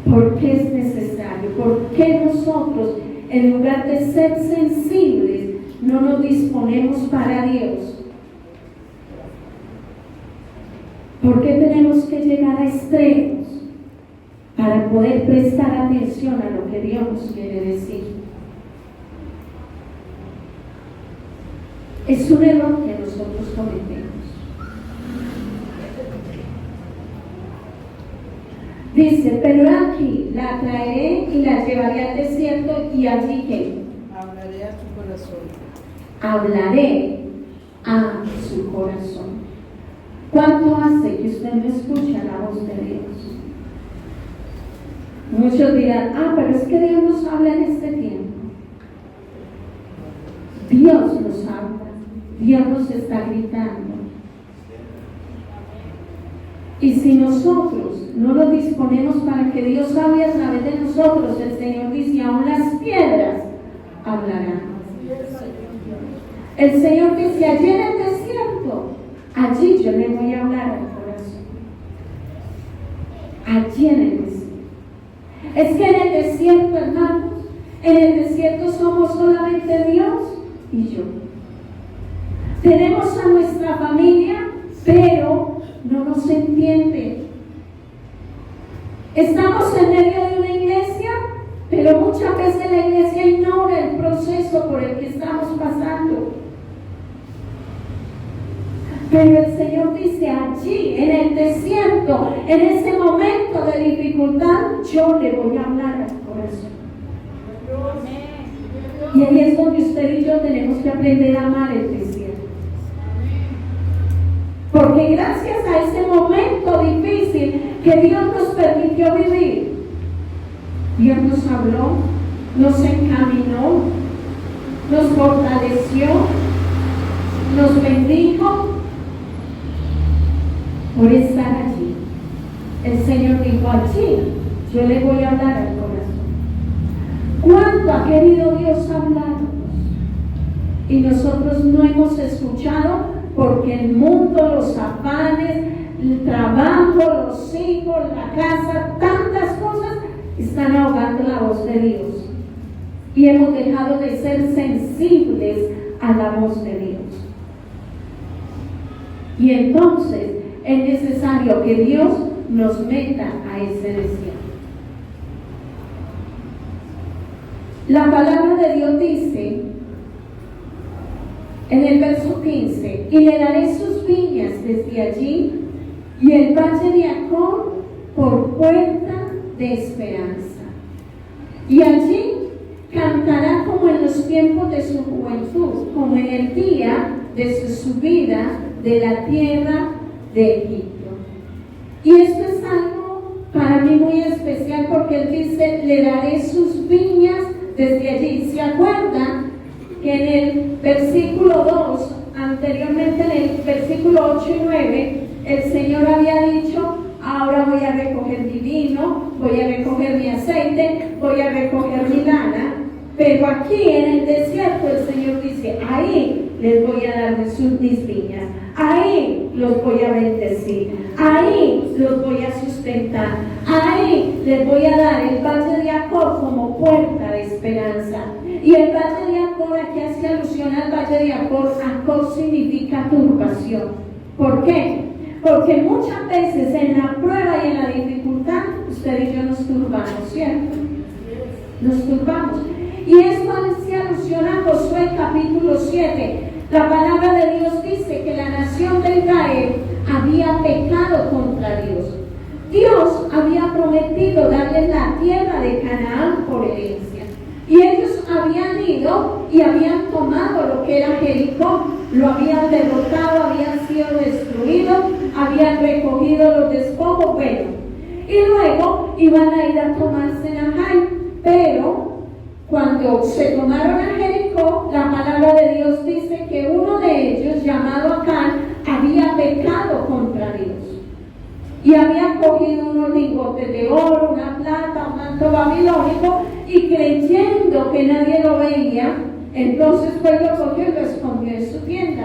¿Por qué es necesario? ¿Por qué nosotros, en lugar de ser sensibles, no nos disponemos para Dios? ¿Por qué tenemos que llegar a extremos para poder prestar atención a lo que Dios nos quiere decir? Es un error que nosotros cometemos. Dice, pero aquí la traeré y la llevaré al desierto y allí que hablaré a tu corazón. Hablaré a su corazón. ¿Cuánto hace que usted no escucha la voz de Dios? Muchos dirán, pero es que Dios nos habla en este tiempo. Dios nos habla, Dios nos está gritando. Y si nosotros no nos disponemos para que Dios hable a través de nosotros, el Señor dice, aún las piedras hablarán. El Señor dice, allí en el desierto, allí yo le voy a hablar al corazón. Allí en el desierto. Es que en el desierto, hermanos, en el desierto somos solamente Dios y yo. Tenemos a nuestra familia, pero no nos entiende. Estamos en medio de una iglesia, pero muchas veces la iglesia ignora el proceso por el que estamos pasando. Pero el Señor dice, allí, en el desierto, en ese momento de dificultad, yo le voy a hablar al corazón. Y ahí es donde usted y yo tenemos que aprender a amar el desierto. Porque gracias a ese momento difícil que Dios nos permitió vivir, Dios nos habló, nos encaminó, nos fortaleció, nos bendijo por estar allí. El Señor dijo, allí yo le voy a hablar al corazón. ¿Cuánto ha querido Dios hablarnos? Y nosotros no hemos escuchado porque el mundo, los afanes, el trabajo, los hijos, la casa, tantas cosas están ahogando la voz de Dios. Y hemos dejado de ser sensibles a la voz de Dios. Y entonces es necesario que Dios nos meta a ese desierto. La palabra de Dios dice en el verso 15, y le daré sus viñas desde allí y el valle de Acor por puerta de esperanza. Y allí cantará como en los tiempos de su juventud, como en el día de su subida de la tierra de Egipto. Y esto es algo para mí muy especial porque él dice, le daré sus viñas desde allí. ¿Se acuerdan que en el versículo 2, anteriormente en el versículo 8 y 9, el Señor había dicho, ahora voy a recoger mi vino, voy a recoger mi aceite, voy a recoger mi lana? Pero aquí en el desierto el Señor dice, ahí les voy a dar mis viñas, ahí los voy a bendecir, ahí los voy a sustentar, ahí les voy a dar el valle de Acor como puerta de esperanza. Y el valle de Acor, aquí hace alusión al valle de Acor. Acor significa turbación. ¿Por qué? Porque muchas veces en la prueba y en la dificultad usted y yo nos turbamos, ¿cierto? Nos turbamos. Y esto hace alusión a Josué capítulo 7. La palabra de Dios dice que la nación de Israel había pecado contra Dios. Dios había prometido darles la tierra de Canaán por herencia. Y ellos habían ido y habían tomado lo que era Jericó, lo habían derrotado, habían sido destruidos, habían recogido los despojos, bueno. Y luego iban a ir a tomarse Nahay, pero cuando se tomaron a Jericó, la palabra de Dios dice que uno de ellos, llamado Acán, había pecado contra Dios. Y había cogido unos lingotes de oro, una plata, un manto babilónico, y creyendo que nadie lo veía, entonces fue lo cogió y lo escondió en su tienda.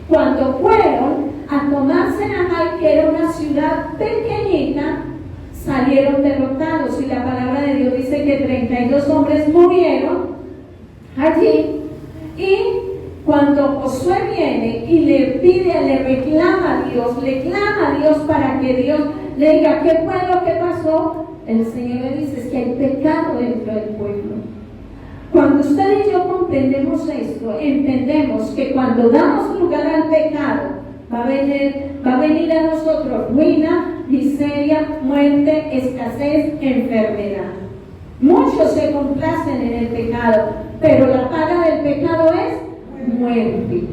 Cuando fueron a tomarse Nahay, que era una ciudad pequeñita, salieron derrotados, y la palabra de Dios dice que 32 hombres murieron allí. Y cuando Josué viene y le pide, le reclama a Dios, le clama a Dios para que Dios le diga qué fue lo que pasó, el Señor le dice es que hay pecado dentro del pueblo. Cuando usted y yo comprendemos esto, entendemos que cuando damos lugar al pecado, va a venir a nosotros ruina, miseria, muerte, escasez, enfermedad. Muchos se complacen en el pecado, pero la paga del pecado es muerte.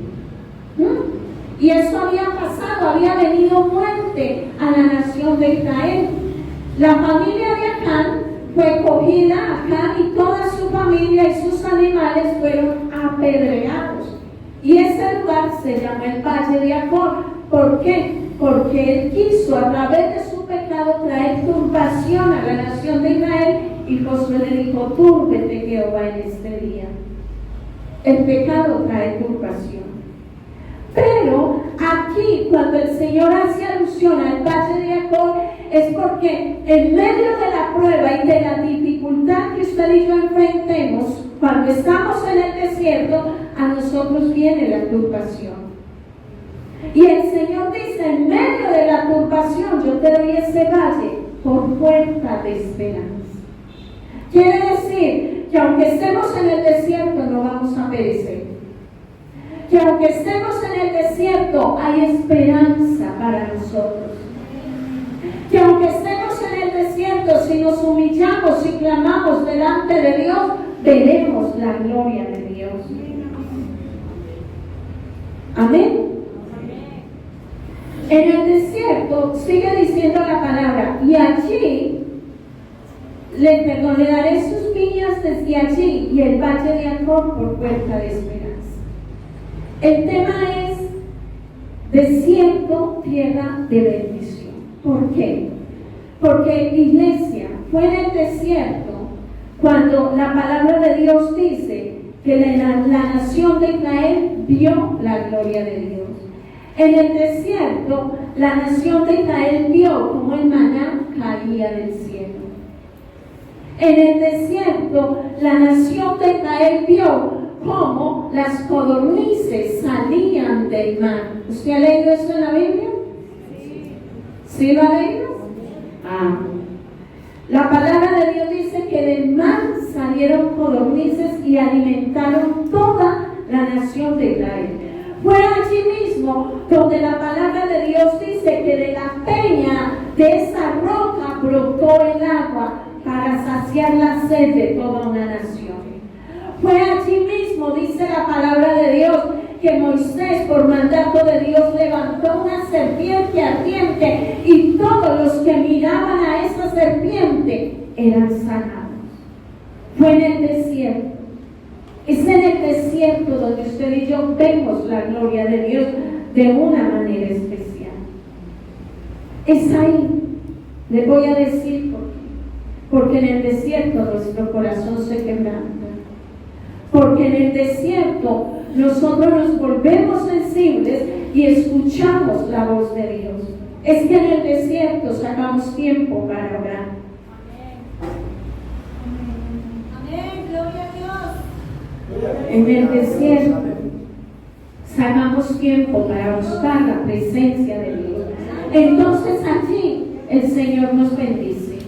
Y eso había pasado, había venido muerte a la nación de Israel. La familia de Acán fue cogida, Acán y toda su familia y sus animales fueron apedreados. Y ese lugar se llama el Valle de Acón. ¿Por qué? Porque él quiso a través de su pecado traer turbación a la nación de Israel, y Josué le dijo: túrbete Jehová en este día. El pecado trae turbación. Pero aquí, cuando el Señor hace alusión al Valle de Acón, es porque en medio de la prueba y de la dificultad que usted y yo enfrentemos, cuando estamos en el desierto, a nosotros viene la turbación. Y el Señor dice: en medio de la turbación yo te doy ese valle por puerta de esperanza. Quiere decir que aunque estemos en el desierto no vamos a perecer. Que aunque estemos en el desierto hay esperanza para nosotros. Que aunque estemos en el desierto, si nos humillamos y clamamos delante de Dios, veremos la gloria de Dios. Amén. En el desierto sigue diciendo la palabra: y allí le daré sus viñas desde allí, y el valle de Acón por puerta de esperanza. El tema es desierto, tierra de bendición. ¿Por qué? Porque, iglesia, fue en el desierto cuando la palabra de Dios dice que la nación de Israel vio la gloria de Dios. En el desierto, la nación de Israel vio como el maná caía del cielo. En el desierto, la nación de Israel vio cómo las codornices salían del mar. ¿Usted ha leído eso en la Biblia? ¿Sí lo ha leído? La palabra de Dios dice que del mar salieron codornices y alimentaron toda la nación de Israel. Fue allí mismo donde la palabra de Dios dice que de la peña de esa roca brotó el agua para saciar la sed de toda una nación. Fue allí mismo, dice la palabra de Dios, que Moisés, por mandato de Dios, levantó una serpiente ardiente, y todos los que miraban a esa serpiente eran sanados. Fue en el desierto. Es en el desierto donde usted y yo vemos la gloria de Dios de una manera especial. Es ahí. Le voy a decir por qué. Porque en el desierto nuestro corazón se quebranta. Porque en el desierto nosotros nos volvemos sensibles y escuchamos la voz de Dios. Es que en el desierto sacamos tiempo para orar. Amén, gloria a Dios. En el desierto sacamos tiempo para buscar la presencia de Dios. Entonces allí el Señor nos bendice.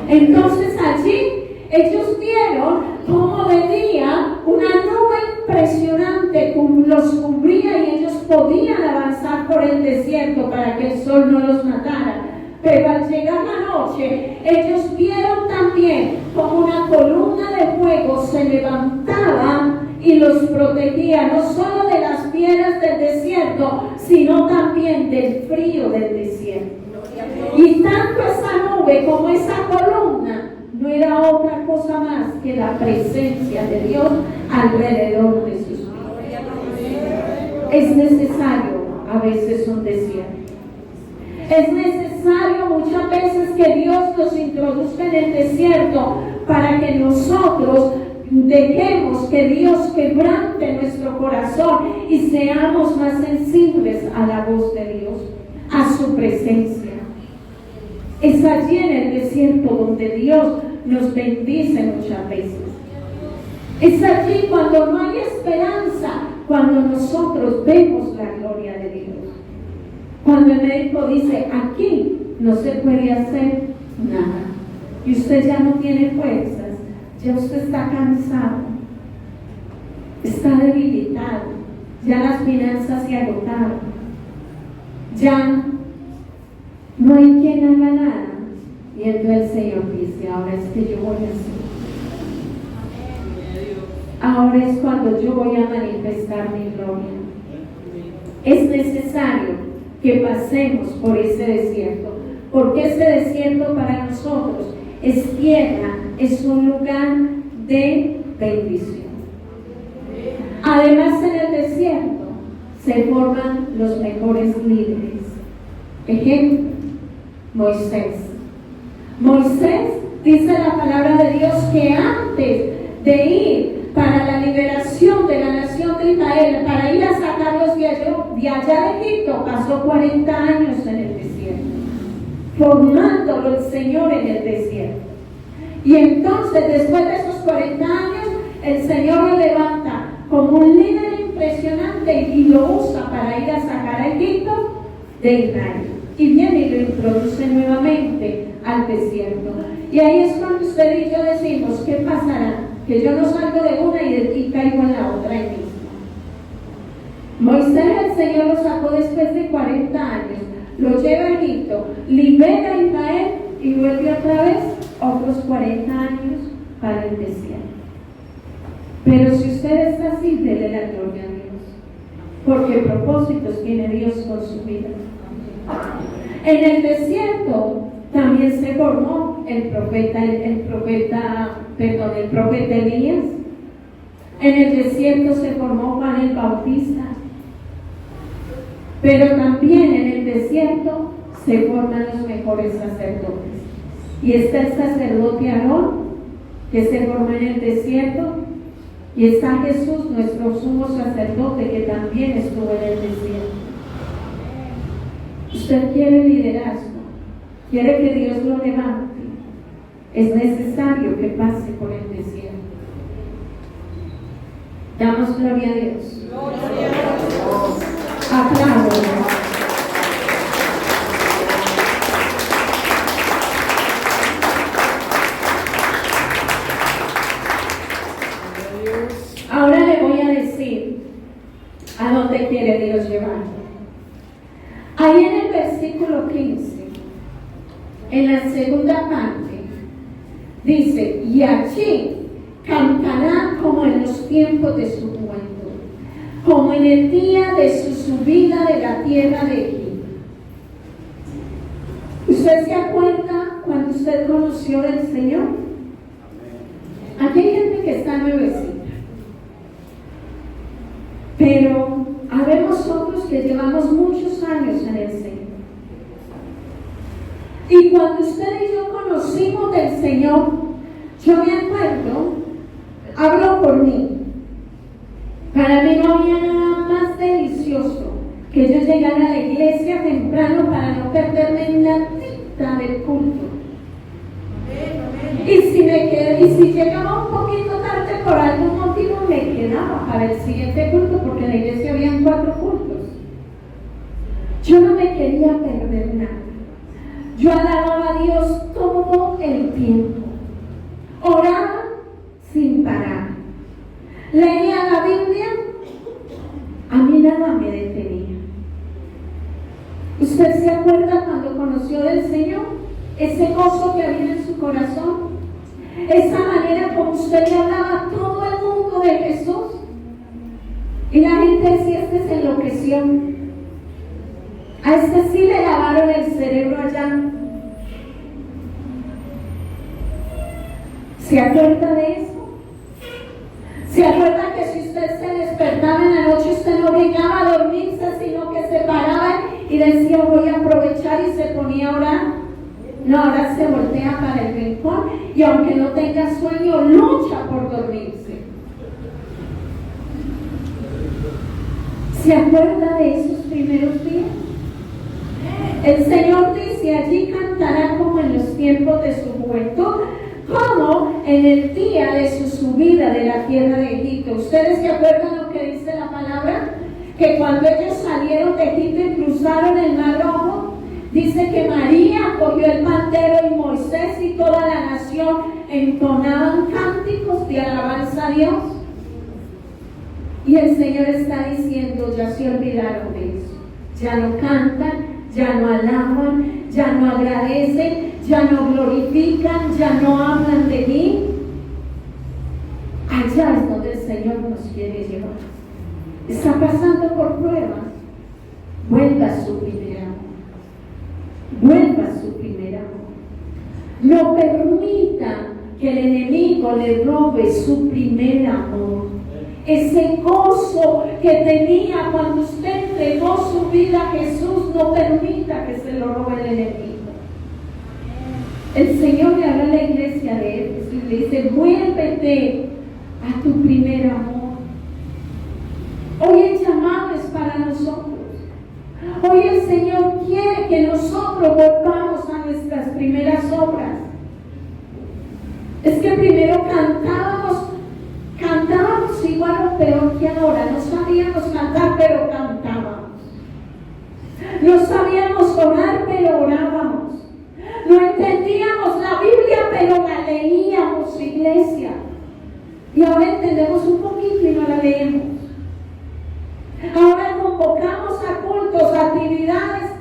Entonces allí ellos vieron cómo venía una nube impresionante, los cubría y ellos podían avanzar por el desierto para que el sol no los matara. Pero al llegar la noche, ellos vieron también como una columna de fuego se levantaba y los protegía, no solo de las fieras del desierto, sino también del frío del desierto. Y tanto esa nube como esa columna no era otra cosa más que la presencia de Dios alrededor de sus vidas. Es necesario a veces un desierto. Es necesario muchas veces que Dios nos introduzca en el desierto para que nosotros dejemos que Dios quebrante nuestro corazón y seamos más sensibles a la voz de Dios, a su presencia. Es allí en el desierto donde Dios nos bendice muchas veces. Es allí cuando no hay esperanza, cuando nosotros vemos la gloria de Dios. Cuando el médico dice: aquí no se puede hacer nada, y usted ya no tiene fuerzas, ya usted está cansado, está debilitado, ya las finanzas se agotaron, ya no hay quien haga nada. Y entonces el Señor dice, ahora es que yo voy a hacer. Ahora es cuando yo voy a manifestar mi gloria. Es necesario que pasemos por ese desierto, porque ese desierto para nosotros es tierra, es un lugar de bendición. Además, en el desierto se forman los mejores líderes. Ejemplo, Moisés. Moisés, dice la palabra de Dios, que antes de ir para la liberación de la nación de Israel, para ir a sacarlos de allá de Egipto, pasó 40 años en el desierto, formándolo el Señor en el desierto. Y entonces, después de esos 40 años, el Señor lo levanta como un líder impresionante y lo usa para ir a sacar a Egipto de Israel. Y viene y lo introduce nuevamente al desierto. Y ahí es cuando usted y yo decimos, ¿qué pasará? Que yo no salgo de una y caigo en la otra ahí mismo. Moisés, el Señor lo sacó después de 40 años, lo lleva a Egipto, libera a Israel y vuelve otra vez otros 40 años para el desierto. Pero si usted está así, dele la gloria a Dios, porque propósitos tiene Dios con su vida. En el desierto también se formó el profeta Elías. En el desierto se formó Juan el Bautista. Pero también en el desierto se forman los mejores sacerdotes. Y está el sacerdote Aarón, que se forma en el desierto. Y está Jesús, nuestro sumo sacerdote, que también estuvo en el desierto. Usted quiere liderazgo, quiere que Dios lo levante, es necesario que pase por el desierto. Damos gloria a Dios. Gloria a Dios. Aplausos. Ahora le voy a decir a dónde quiere Dios llevarlo. Ahí en el versículo 15, en la segunda parte, dice, y allí cantará como en los tiempos de su juventud, como en el día de su subida de la tierra de Egipto. ¿Usted se acuerda cuando usted conoció al Señor? Aquí hay gente que está nuevecita, pero habemos otros que llevamos muchos años en el Señor. Y cuando usted y yo conocimos del Señor, yo me acuerdo, hablo por mí, para mí no había nada más delicioso que yo llegara a la iglesia temprano para no perderme una tita del culto. Y si llegaba un poquito tarde por algún motivo, me quedaba para el siguiente culto, porque en la iglesia habían 4 cultos. Yo no me quería perder nada. Yo alababa a Dios todo el tiempo. Oraba sin parar. Leía la Biblia. A mí nada me detenía. ¿Usted se acuerda cuando conoció del Señor? Ese gozo que había en su corazón. Esa manera como usted le hablaba a todo el mundo de Jesús. Y la gente decía, este se enloqueció. A este sí le lavaron el cerebro allá. ¿Se acuerda de eso? ¿Se acuerda que si usted se despertaba en la noche, usted no llegaba a dormirse, sino que se paraba y decía, voy a aprovechar, y se ponía a orar? No, ahora se voltea para el rincón y aunque no tenga sueño, lucha por dormirse. ¿Se acuerda de esos primeros días? El Señor dice, allí cantará como en los tiempos de su juventud, como en el día de su subida de la tierra de Egipto. ¿Ustedes se acuerdan lo que dice la palabra? Que cuando ellos salieron de Egipto y cruzaron el Mar Rojo, dice que María cogió el pandero y Moisés y toda la nación entonaban cánticos de alabanza a Dios. Y el Señor está diciendo, ya se olvidaron de eso, ya no cantan, ya no alaban, ya no agradecen, ya no glorifican, ya no hablan de mí. Allá es donde el Señor nos quiere llevar. Está pasando por pruebas. Vuelva a su primer amor. Vuelva a su primer amor. No permita que el enemigo le robe su primer amor. Ese gozo que tenía cuando usted entregó su vida a Jesús, no permita que se lo robe el enemigo. El Señor le habla a la iglesia de Éfeso y le dice: vuélvete a tu primer amor. Hoy el llamado es para nosotros. Hoy el Señor quiere que nosotros volvamos a nuestras primeras obras. Es que primero cantábamos igual o peor que ahora. No sabíamos cantar, pero cantábamos. No sabíamos orar, pero orábamos. No entendíamos la Biblia, pero la leíamos, iglesia. Y ahora entendemos un poquito y no la leemos. Ahora convocamos a cultos, a actividades.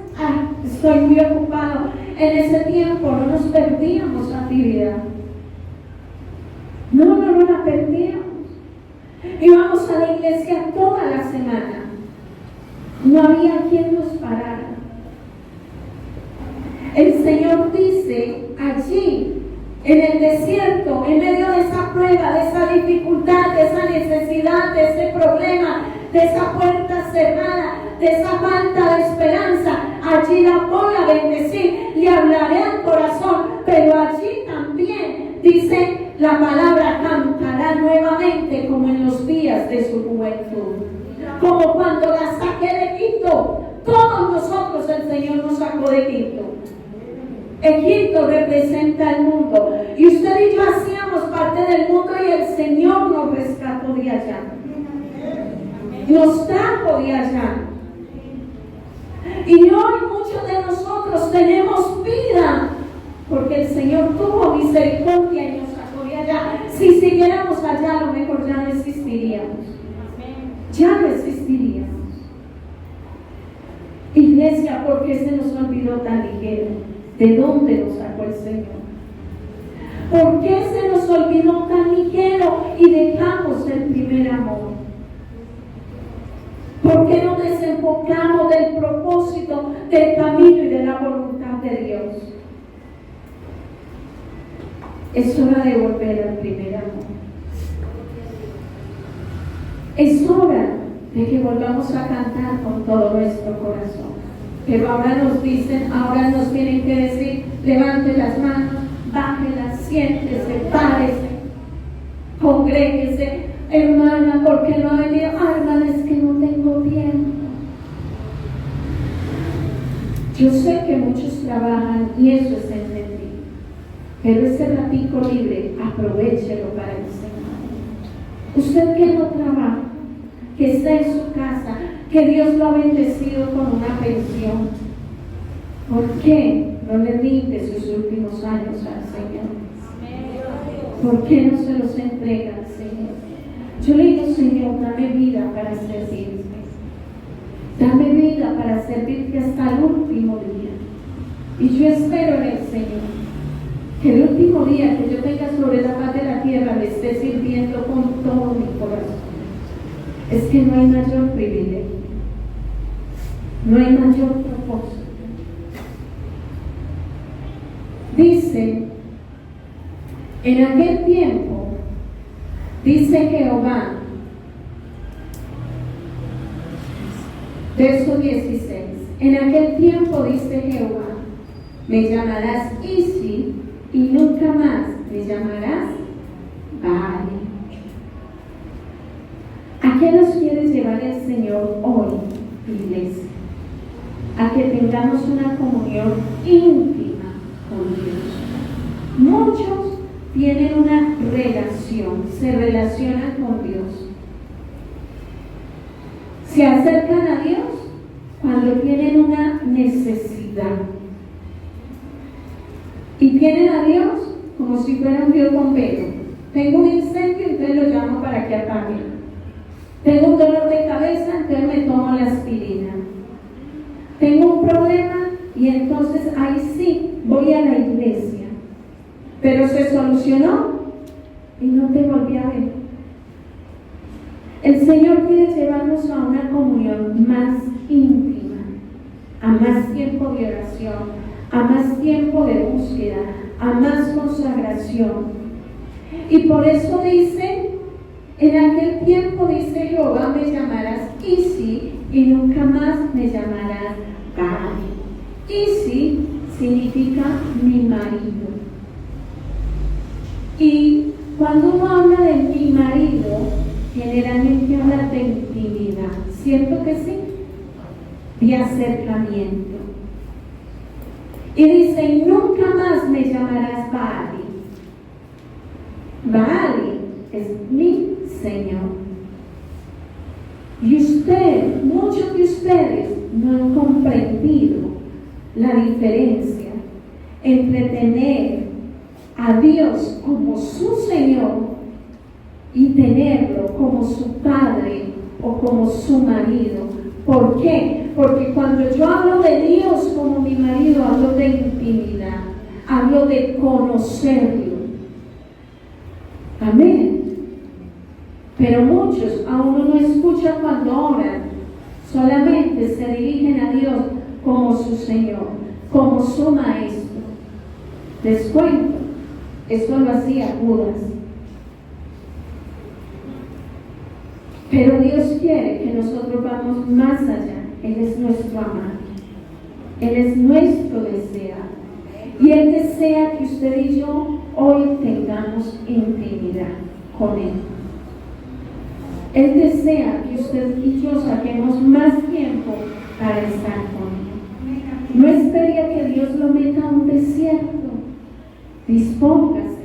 Estoy muy ocupado. En ese tiempo no nos perdíamos actividad. No la perdíamos. Íbamos a la iglesia toda la semana. No había quien nos parara. El Señor dice allí, en el desierto, en medio de esa prueba, de esa dificultad, de esa necesidad, de ese problema, de esa puerta cerrada, de esa falta de esperanza, allí la voy a bendecir, le hablaré al corazón, pero allí también dice la palabra: cantará nuevamente como en los días de su juventud, como cuando la saqué de Egipto. Todos nosotros el Señor nos sacó de Egipto. Egipto representa el mundo, y usted y yo hacíamos parte del mundo, y el Señor nos rescató de allá, nos trajo de allá. Y hoy muchos de nosotros tenemos vida porque el Señor tuvo misericordia y nos sacó de allá. Si siguiéramos allá, a lo mejor ya no existiríamos. Ya no existiríamos. Iglesia, ¿por qué se nos olvidó tan ligero? ¿De dónde nos sacó el Señor? ¿Por qué se nos olvidó tan ligero y dejamos el primer amor? ¿Por qué nos desenfocamos del propósito, del camino y de la voluntad de Dios? Es hora de volver al primer amor. Es hora de que volvamos a cantar con todo nuestro corazón. Pero ahora nos dicen, ahora nos tienen que decir: levante las manos, bájelas, siéntese, párese, congréguese. Hermana, ¿por qué no ha venido? Hermana, es que no tengo tiempo. Yo sé que muchos trabajan y eso es entendible, pero ese ratico libre, aprovéchelo para el Señor. Usted que no trabaja, que está en su casa, que Dios lo ha bendecido con una pensión, ¿por qué no le rinde sus últimos años al Señor? ¿Por qué no se los entrega al Señor? Yo le digo: Señor, dame vida para servirte. Dame vida para servirte hasta el último día. Y yo espero en el Señor que el último día que yo tenga sobre la faz de la tierra le esté sirviendo con todo mi corazón. Es que no hay mayor privilegio, no hay mayor propósito. Dice, en aquel tiempo, dice Jehová, verso 16, en aquel tiempo dice Jehová: me llamarás Isi y nunca más me llamarás Baal. ¿A qué nos quiere llevar el Señor hoy, iglesia? A que tengamos una comunión íntima con Dios. Muchos tienen una relación, se relacionan con Dios. Se acercan a Dios cuando tienen una necesidad. Y tienen a Dios como si fuera un Dios bombero. Tengo un incendio, entonces lo llamo para que apague. Tengo un dolor de cabeza, entonces me tomo la aspirina. Tengo un problema, y entonces ahí sí voy a la iglesia. Pero se solucionó y no te volví a ver. El Señor quiere llevarnos a una comunión más íntima, a más tiempo de oración, a más tiempo de búsqueda, a más consagración. Y por eso dice, en aquel tiempo dice Jehová, me llamarás Isi y nunca más me llamarás Baal. Isi significa mi marido. Y cuando uno habla de mi marido, generalmente habla de intimidad, ¿cierto que sí? De acercamiento. Y dice, y nunca más me llamarás Baali. Baali es mi Señor. Y muchos de ustedes no han comprendido la diferencia entre tener a Dios como su Señor y tenerlo como su padre o como su marido. ¿Por qué? Porque cuando yo hablo de Dios como mi marido, hablo de intimidad, hablo de conocerlo. Amén. Pero muchos aún no escuchan cuando oran, solamente se dirigen a Dios como su Señor, como su Maestro. Les cuento, eso lo hacía Judas. Pero Dios quiere que nosotros vamos más allá. Él es nuestro amado. Él es nuestro deseado. Y Él desea que usted y yo hoy tengamos intimidad con Él. Él desea que usted y yo saquemos más tiempo para estar con Él. No espere a que Dios lo meta a un desierto. Dispóngase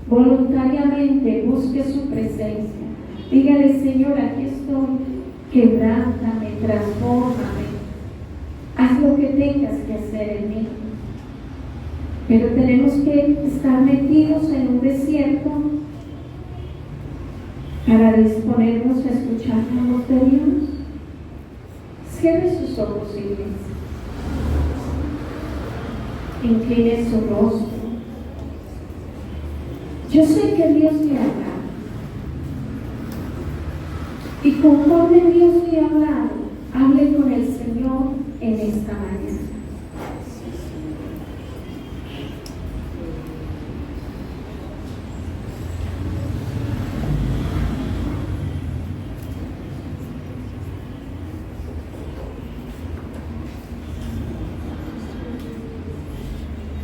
voluntariamente, busque su presencia. Dígale, Señor, aquí estoy, quebrántame, transfórmame, haz lo que tengas que hacer en mí. Pero tenemos que estar metidos en un desierto para disponernos a escuchar la voz de Dios. Cierre sus ojos, iglesia. Incline su rostro. Yo sé que Dios le habla. Y conforme Dios le ha hablado, hable con el Señor en esta mañana.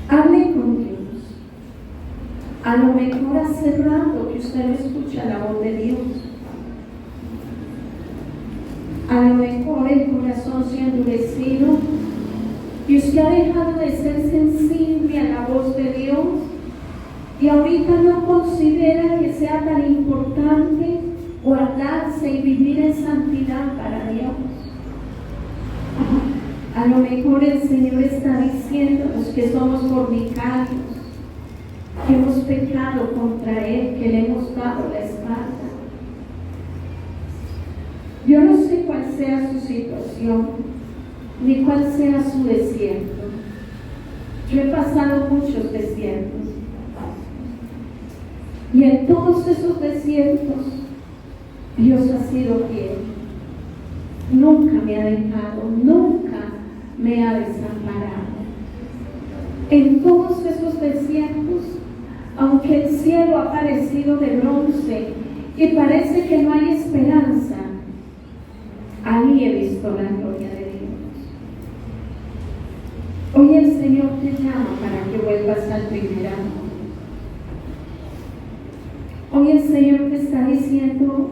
Hable con Dios. A lo mejor hace rato que usted no escucha la voz de Dios. A lo mejor el corazón se ha endurecido y usted ha dejado de ser sensible a la voz de Dios y ahorita no considera que sea tan importante guardarse y vivir en santidad para Dios. A lo mejor el Señor está diciéndonos que somos fornicarios, que hemos pecado contra Él, que le hemos dado la espalda. Yo no sé cuál sea su situación, ni cuál sea su desierto. Yo he pasado muchos desiertos. Y en todos esos desiertos, Dios ha sido fiel. Nunca me ha dejado, nunca me ha desamparado. En todos esos desiertos, aunque el cielo ha parecido de bronce y parece que no hay esperanza, ahí he visto la gloria de Dios. Hoy el Señor te llama para que vuelvas al primer amor. Hoy el Señor te está diciendo,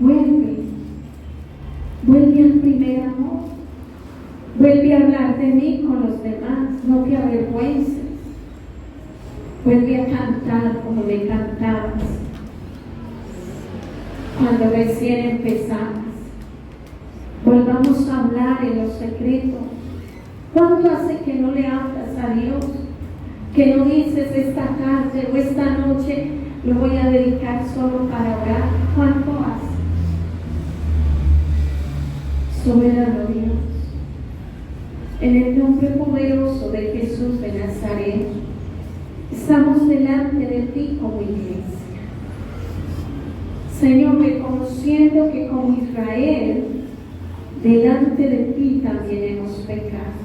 vuelve al primer amor. Vuelve a hablar de mí con los demás, no te avergüences. Vuelve a cantar como me cantabas cuando recién empezabas. Volvamos a hablar en los secretos. ¿Cuánto hace que no le hablas a Dios? Que no dices esta tarde o esta noche lo voy a dedicar solo para orar. ¿Cuánto hace? Soberano Dios, En el nombre poderoso de Jesús de Nazaret, estamos delante de ti como iglesia. Señor, reconociendo que como Israel, delante de ti también hemos pecado.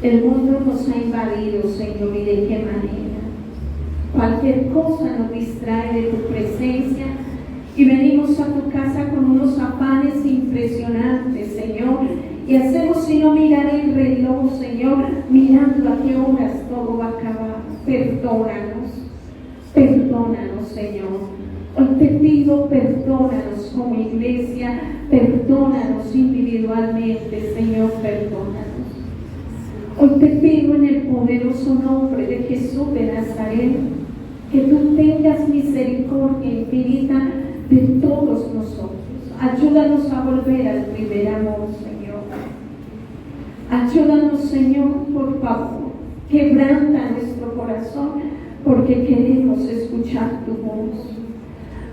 El mundo nos ha invadido, Señor, ¿y de qué manera? Cualquier cosa nos distrae de tu presencia y venimos a tu casa con unos afanes impresionantes, Señor, y hacemos sino mirar el reloj, Señor, mirando a qué horas todo va a acabar. Perdónanos, Señor. Hoy te pido, perdónanos como iglesia, perdónanos individualmente, Señor, perdónanos. Hoy te pido en el poderoso nombre de Jesús de Nazaret, que tú tengas misericordia infinita de todos nosotros. Ayúdanos a volver al primer amor, Señor. Ayúdanos, Señor, por favor. Quebranta nuestro corazón porque queremos escuchar tu voz.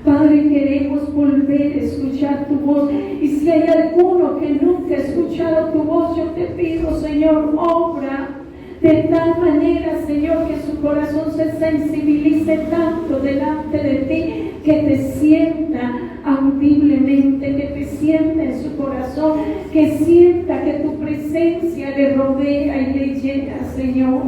Padre, queremos volver a escuchar tu voz. Y si hay alguno que nunca ha escuchado tu voz, yo te pido, Señor, obra de tal manera, Señor, que su corazón se sensibilice tanto delante de ti, que te sienta audiblemente, que te sienta en su corazón, que sienta que tu presencia le rodea y le llena, Señor.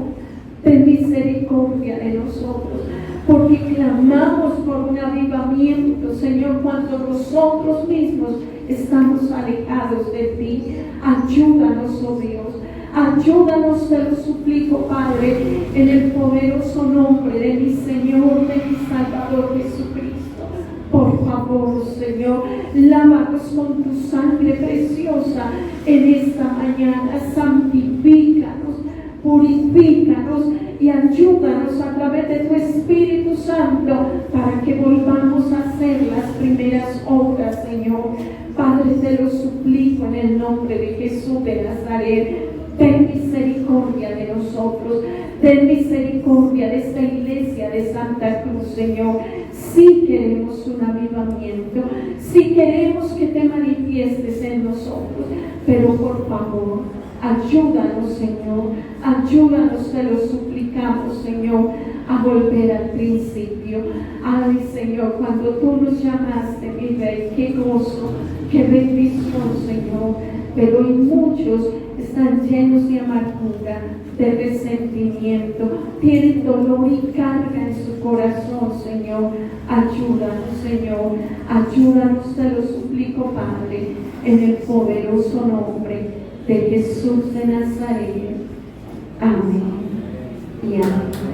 Ten misericordia de nosotros, porque clamamos por un avivamiento, Señor, cuando nosotros mismos estamos alejados de ti. Ayúdanos, oh Dios. Ayúdanos, te lo suplico, Padre, en el poderoso nombre de mi Señor, de mi Salvador Jesucristo. Por favor, Señor, lávanos con tu sangre preciosa en esta mañana. Santifícanos, purifícanos y ayúdanos a través de tu Espíritu Santo para que volvamos a hacer las primeras obras, Señor. Padre, te lo suplico en el nombre de Jesús de Nazaret. Ten misericordia de nosotros, ten misericordia de esta iglesia de Santa Cruz, Señor. Si queremos un avivamiento, si queremos que te manifiestes en nosotros, pero por favor, ayúdanos, Señor, ayúdanos, te lo suplicamos, Señor, a volver al principio. Ay, Señor, cuando tú nos llamaste, mi Rey, qué gozo, qué bendición, Señor. Pero hoy muchos están llenos de amargura, de resentimiento, tienen dolor y carga en su corazón, Señor. Ayúdanos, Señor, ayúdanos, te lo suplico, Padre, en el poderoso nombre de Jesús de Nazaret. Amén y amén.